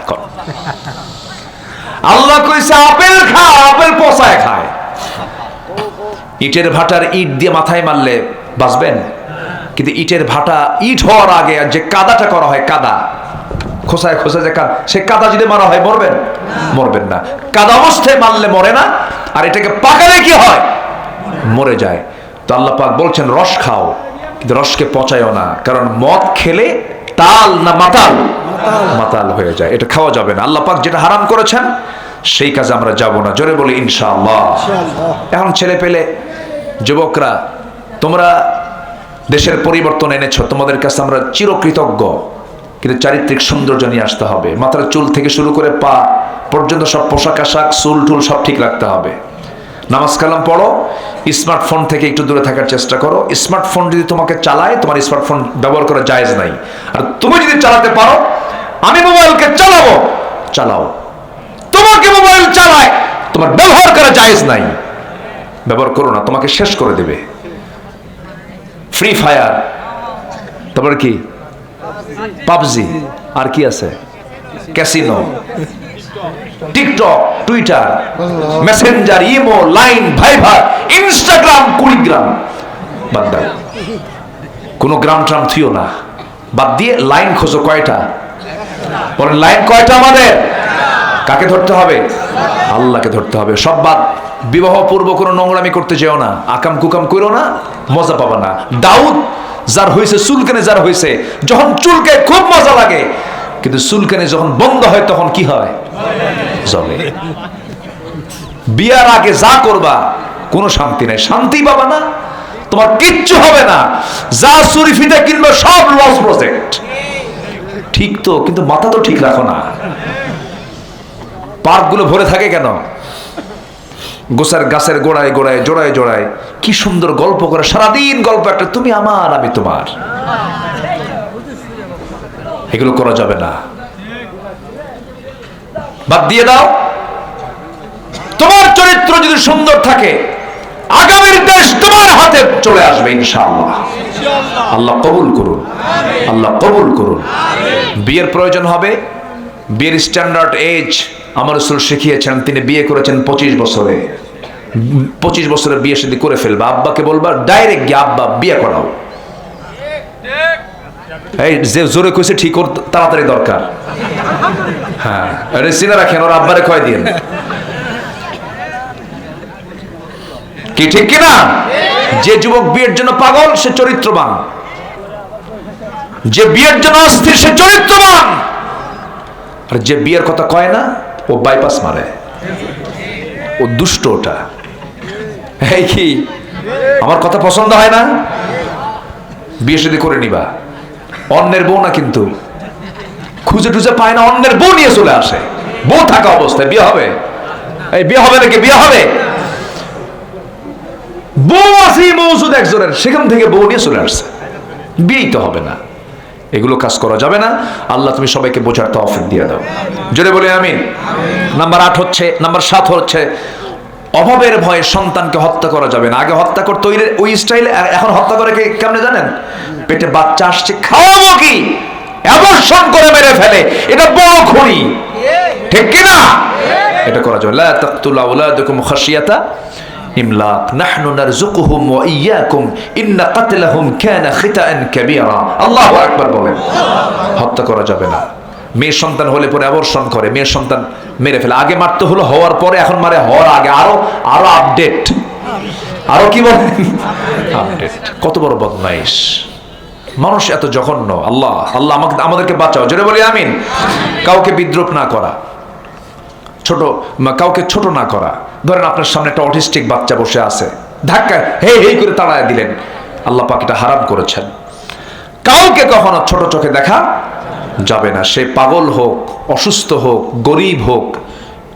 আল্লাহ কইছে আপেল খা, আপেল পচায় খায়। ইটের ভাটার ইট দিয়ে মাথায় মারলে বাঁচবেন, কিন্তু ইটের ভাটা ইট হওয়ার আগে যে কাদাটা করা হয়, কাদা খোসায় খোসায় যে কাদা, সে কাদা যদি মারা হয় মরবেন? মরবেন না। কাদা অবস্থায় মারলে মরে না, আর এটাকে পাকালে কি হয়? মরে যায়। তো আল্লাহ পাক বলছেন রস খাও, কিন্তু রসকে পচায়ও না, কারণ মদ খেলে তাল না মাতাল, মাতাল হয়ে যায়। এটা খাওয়া যাবে না। আল্লাহ পাক যেটা হারাম করেছেন সেই কাজে আমরা যাব না। জোরে বলি ইনশাআল্লাহ। এখন ছেলে পেলে, যুবকরা, তোমরা দেশের পরিবর্তন এনেছো, তোমাদের কাছে আমরা চিরকৃতজ্ঞ। কিন্তু চারিত্রিক সৌন্দর্য নিয়ে আসতে হবে। মাথার চুল থেকে শুরু করে পা পর্যন্ত সব পোশাক আশাক, চুল টুল সব ঠিক রাখতে হবে। নামাজ কালাম পড়ো, স্মার্টফোন থেকে একটু দূরে থাকার চেষ্টা করো। স্মার্টফোন যদি তোমাকে চালায়, তোমার স্মার্টফোন ব্যবহার করা জায়েজ নাই। আর তুমি যদি চালাতে পারো, আমি মোবাইলকে চালাবো, চালাও। তোমাকে মোবাইল চালায়, তোমার ব্যবহার করা জায়েজ নাই, ব্যবহার করো না, তোমাকে শেষ করে দেবে। ফ্রি ফায়ার, তারপরে কি পাবজি, আর কি আছে, casino, TikTok, Twitter, Messenger, imo, Line, Viber, Instagram, Kurigram, বাদ দাও। কোনো গ্রাম ট্রাম থুইও না, বাদ দিয়ে লাইন খোঁজো। কয়টা? বলেন লাইন কয়টা আমাদের? কাকে ধরতে হবে? আল্লাহকে ধরতে হবে। সব বাদ। বিবাহ পূর্ব কোনো নোংরামি করতে যেও না, আকাম কুকাম করো না, মজা পাবা না। দাউদ যার হয়েছে, চুলকানে যার হয়েছে, যখন চুলকে খুব মজা লাগে, কিন্তু চুলকানে যখন বন্ধ হয় তখন কি হয়? জ্বলে। বিয়ার আগে যা করবা কোনো শান্তি নাই, শান্তি পাবা না, তোমার কিচ্ছু হবে না। যা চুরি ফিতে কিনবে সব লস প্রজেক্ট। ঠিক তো, কিন্তু মাথা তো ঠিক রাখো না। পার্কগুলো ভরে থাকে কেন? গোসার গাছের গোড়ায় গোড়ায়, জোড়ায় জোড়ায় কি সুন্দর গল্প করে, সারাদিন গল্প একটা, তুমি আমার আমি তোমার। এগুলো করা যাবে না, বাদ দিয়ে দাও। চরিত্র যদি সুন্দর থাকে, আগামীর দেশ তোমার হাতে চলে আসবে ইনশাআল্লাহ। আল্লাহ কবুল করুন, আল্লাহ কবুল করুন। বিয়ের প্রয়োজন হবে, বিয়ের স্ট্যান্ডার্ড এজ আমার রাসূল শিখিয়েছেন। তিনি বিয়ে করেছেন 25 বছরে। 25 বছরে বিয়ে শাদী করে ফেলবা, আব্বাকে বলবা ডাইরেক্ট গিয়ে আব্বা বিয়ে করাও। এই যে জোরে কইছে ঠিক তাড়াতাড়ি দরকার। হ্যাঁ, আরে সিনা রাখেন, ওর আব্বারে কয় দিন। কি ঠিক কিনা? যে যুবক বিয়ের জন্য পাগল সে চরিত্রবান, যে বিয়ের জন্য অস্থির সে চরিত্রবান। আর যে বিয়ের কথা কয় না ও বাইপাস মারে, ও দুষ্ট। ওটা এই কি আমার কথা পছন্দ হয় না? বিয়ে শাদী করে নিবা, অন্যের বউ না কিন্তু, খুঁজে টুজে পায় না, অন্যের বউ নিয়ে চলে আসে। বউ থাকা অবস্থায় বিয়ে হবে? এই বিয়ে হবে নাকি? বিয়ে হবে? বউ আছে মৌজুদ একজনের, সেখান থেকে বউ নিয়ে চলে আসছে, বিয়েই তো হবে না। এগুলো কাজ করা যাবে না। আল্লাহ তুমি সবাইকে বোঝার তৌফিক দিয়ে দাও, জোরে বলে আমিন। নাম্বার 7 হচ্ছে অভাবের ভয়ে সন্তানকে হত্যা করা যাবে না। আগে হত্যা করতে ওই স্টাইলে, এখন হত্যা করে কেমনে জানেন? পেটে বাচ্চা আসছে, খাওয়াবো কি, অ্যাবর্শন করে মেরে ফেলে। এটা বড় খুনি, ঠিক কিনা? এটা করা যাবে। লা তাকতুলু আওলাদাকুম খাশিয়াতা ইমলাক নাহনু নারযুকুহুম ওয়া ইয়্যাকুম ইন্না কাতলাহুম কানা খিতাআন কাবীরা। আল্লাহু আকবার বলেন। হত্যা করা যাবে না। মেয়ে সন্তান হলে পরে অ্যাবর্শন করে, মেয়ের সন্তান মেরে ফেলে। আগে মারতে হলো হওয়ার পরে, এখন মারে হওয়ার আগে। আরো আপডেট, আরো কি বলেন আপডেট। কত বড় বদমাইশ মানুষ, এত জঘন্য। আল্লাহ আল্লাহ আমাদেরকে বাঁচাও, জোরে বলি আমিন। কাউকে বিদ্রুপ না করা, কাউকে ছোট না করা। ধরেন আপনার সামনে একটা অটিস্টিক বাচ্চা বসে আছে, ধাক্কায় হে হে করে তাড়ায় দিলেন, আল্লাহ পাক এটা হারাম করেছেন। কাউকে কখনো ছোট চোখে দেখা যাবে না। সে পাগল হোক, অসুস্থ হোক, গরিব হোক,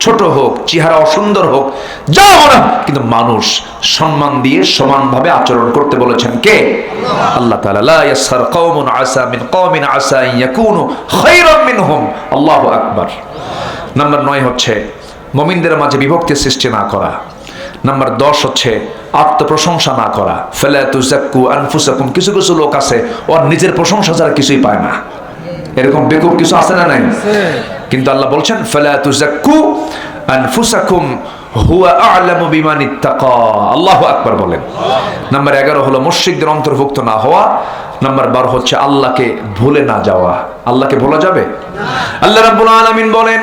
ছোট হোক, চেহারা অসুন্দর হোক, যা মনে, কিন্তু মানুষ সম্মান দিয়ে সমানভাবে আচরণ করতে বলেছেন কে? আল্লাহ তাআলা। লা ইয়াসখার কওমুন আসা মিন কওমিন আসা আন ইয়াকুনু খায়রাম মিনহুম। আল্লাহু আকবার। নাম্বার 9 হচ্ছে মুমিনদের মাঝে বিভক্তি সৃষ্টি না করা। নাম্বার 10 হচ্ছে আত্মপ্রশংসা না করা। ফালা তুযাক্কু আনফুসাকুম। কিছু কিছু লোক আছে ওর নিজের প্রশংসা ছাড়া কিছুই পায় না, এরকম বেকুব কিছু আছে না নাই? কিন্তু আল্লাহ বলছেন ফালা তুযাক্কু আনফুসাকুম হুয়া আ'লামু বিমান ইত্তাকা। আল্লাহু আকবার বলেন। নাম্বার 11 হলো মুশরিকদের অন্তর্ভুক্ত না হওয়া। নাম্বার 12 হচ্ছে আল্লাহকে ভুলে না যাওয়া। আল্লাহকে ভোলা যাবে? আল্লাহ রাব্বুল আলামিন বলেন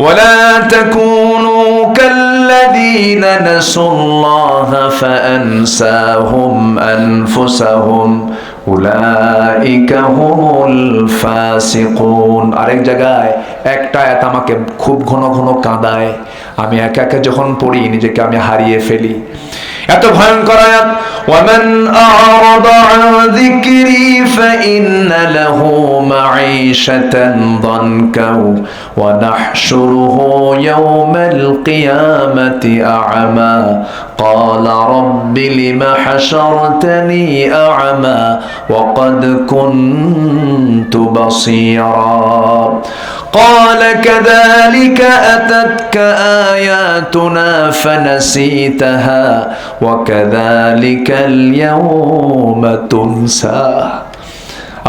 ওয়ালা তাকুনু কাল্লাযীনা নাসুল্লাহা ফাআনসাহুম আনফুসাহুম উলাইকা হুমুল ফাসিকুন। আরেক জায়গায় একটা আয়াত আমাকে খুব ঘন ঘন কাঁদায়। আমি একা একা যখন পড়ি নিজেকে আমি হারিয়ে ফেলি। এত ভয়ঙ্কর আয়াত, ওয়ামান আ'রাদা আন যিকরি ফাইন্না লাহু মাঈশাতান দানকা ওয়া নাহশুরুহু ইয়াওমাল কিয়ামাতি আ'মা ক্বালা রাব্বি লিমা হাশারতানি আ'মা ওয়া ক্বাদ কুনতু বাসীরা قال كذلك أتتك آياتنا فنسيتها وكذلك اليوم تنسى।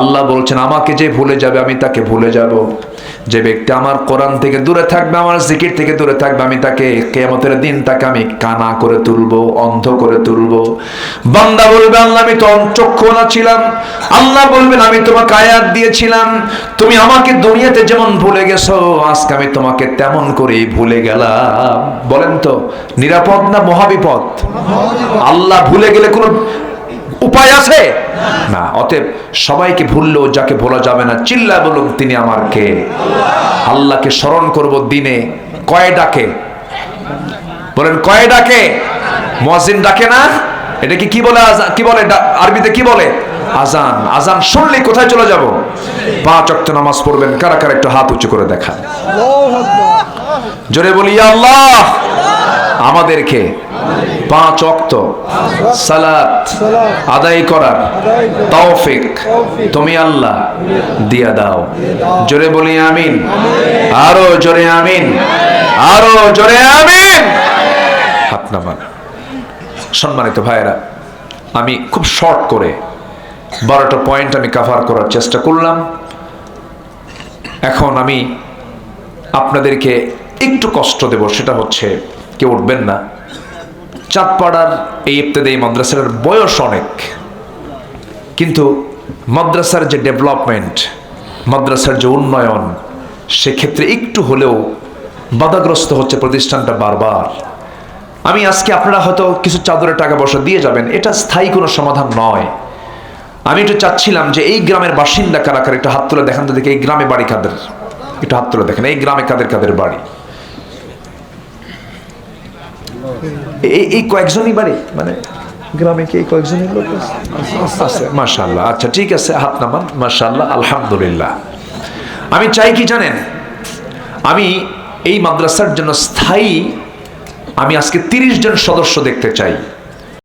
আল্লাহ বলছেন আমাকে যে ভুলে যাবে আমি তাকে ভুলে যাব। যে ব্যক্তি আমার কোরআন থেকে দূরে থাকবে, আমার জিকির থেকে দূরে থাকবে, আমি তাকে কিয়ামতের দিন তাকে আমি কানা করে তুলবো, অন্ধ করে তুলবো। বান্দা বলবে আল্লাহ আমি তো চক্ষুওয়ালা ছিলাম। আল্লাহ বলবেন আমি তোমাকে আয়াত দিয়েছিলাম, তুমি আমাকে দুনিয়াতে যেমন ভুলে গেছো, আজকে আমি তোমাকে তেমন করেই ভুলে গেলাম। বলেন তো নিরাপদ না মহাবিপদ? আল্লাহ ভুলে গেলে কোনো উপায় আছে না। অতএব সবাইকে ভুললেও যাকে ভোলা যাবে না, চিল্লা বলুন তিনি আমার কে? আল্লাহকে স্মরণ করব দিনে কয় ডাকে? বলেন কয় ডাকে? মুয়াজ্জিন ডাকে না? এটাকে কি বলে? কি বলে আরবিতে? কি বলে? আজান। আজান শুনলে কোথায় চলে যাব? 5 ওয়াক্ত নামাজ পড়বেন। কারা কারা একটু হাত উঁচু করে দেখান, জোরে বলি ইয়া আল্লাহ। আমাদেরকে 5 ওয়াক্ত সালাত আদায় করার তৌফিক তুমি আল্লাহ দিয়া দাও। জোরে বলি আমিন। আরো জোরে আমিন, আরো জোরে আমিন। হাত নামান। সম্মানিত ভাইয়েরা, আমি খুব শর্ট করে 12টা পয়েন্ট আমি কভার করার চেষ্টা করলাম। এখন আমি আপনাদেরকে একটু কষ্ট দেব, সেটা হচ্ছে কেউ উঠবেন না। চাঁদপাড়ার এই ইবতেদায়ী মাদ্রাসার বয়স অনেক, কিন্তু মাদ্রাসার যে ডেভেলপমেন্ট, মাদ্রাসার যে উন্নয়ন, সেক্ষেত্রে একটু হলেও বাধাগ্রস্ত হচ্ছে প্রতিষ্ঠানটা বারবার। আমি আজকে, আপনারা হয়তো কিছু চাদরের টাকা পয়সা দিয়ে যাবেন, এটা স্থায়ী কোনো সমাধান নয়। আমি একটু চাচ্ছিলাম যে এই গ্রামের বাসিন্দা কারা কারা, একটু হাত তুলে দেখান তো দেখে। এই গ্রামে বাড়ি কাদের, একটু হাত তুলে দেখেন। এই গ্রামে কাদের কাদের বাড়ি? এই কয়েকজনই বাড়ি, মানে গ্রামে কি এই কয়েকজনই লোক আছে? মাশাআল্লাহ। আচ্ছা ঠিক আছে, হাত নামান। মাশাআল্লাহ, আলহামদুলিল্লাহ। আমি চাই কি জানেন, আমি এই মাদ্রাসার জন্য স্থায়ী, আমি আজকে 30 জন সদস্য দেখতে চাই।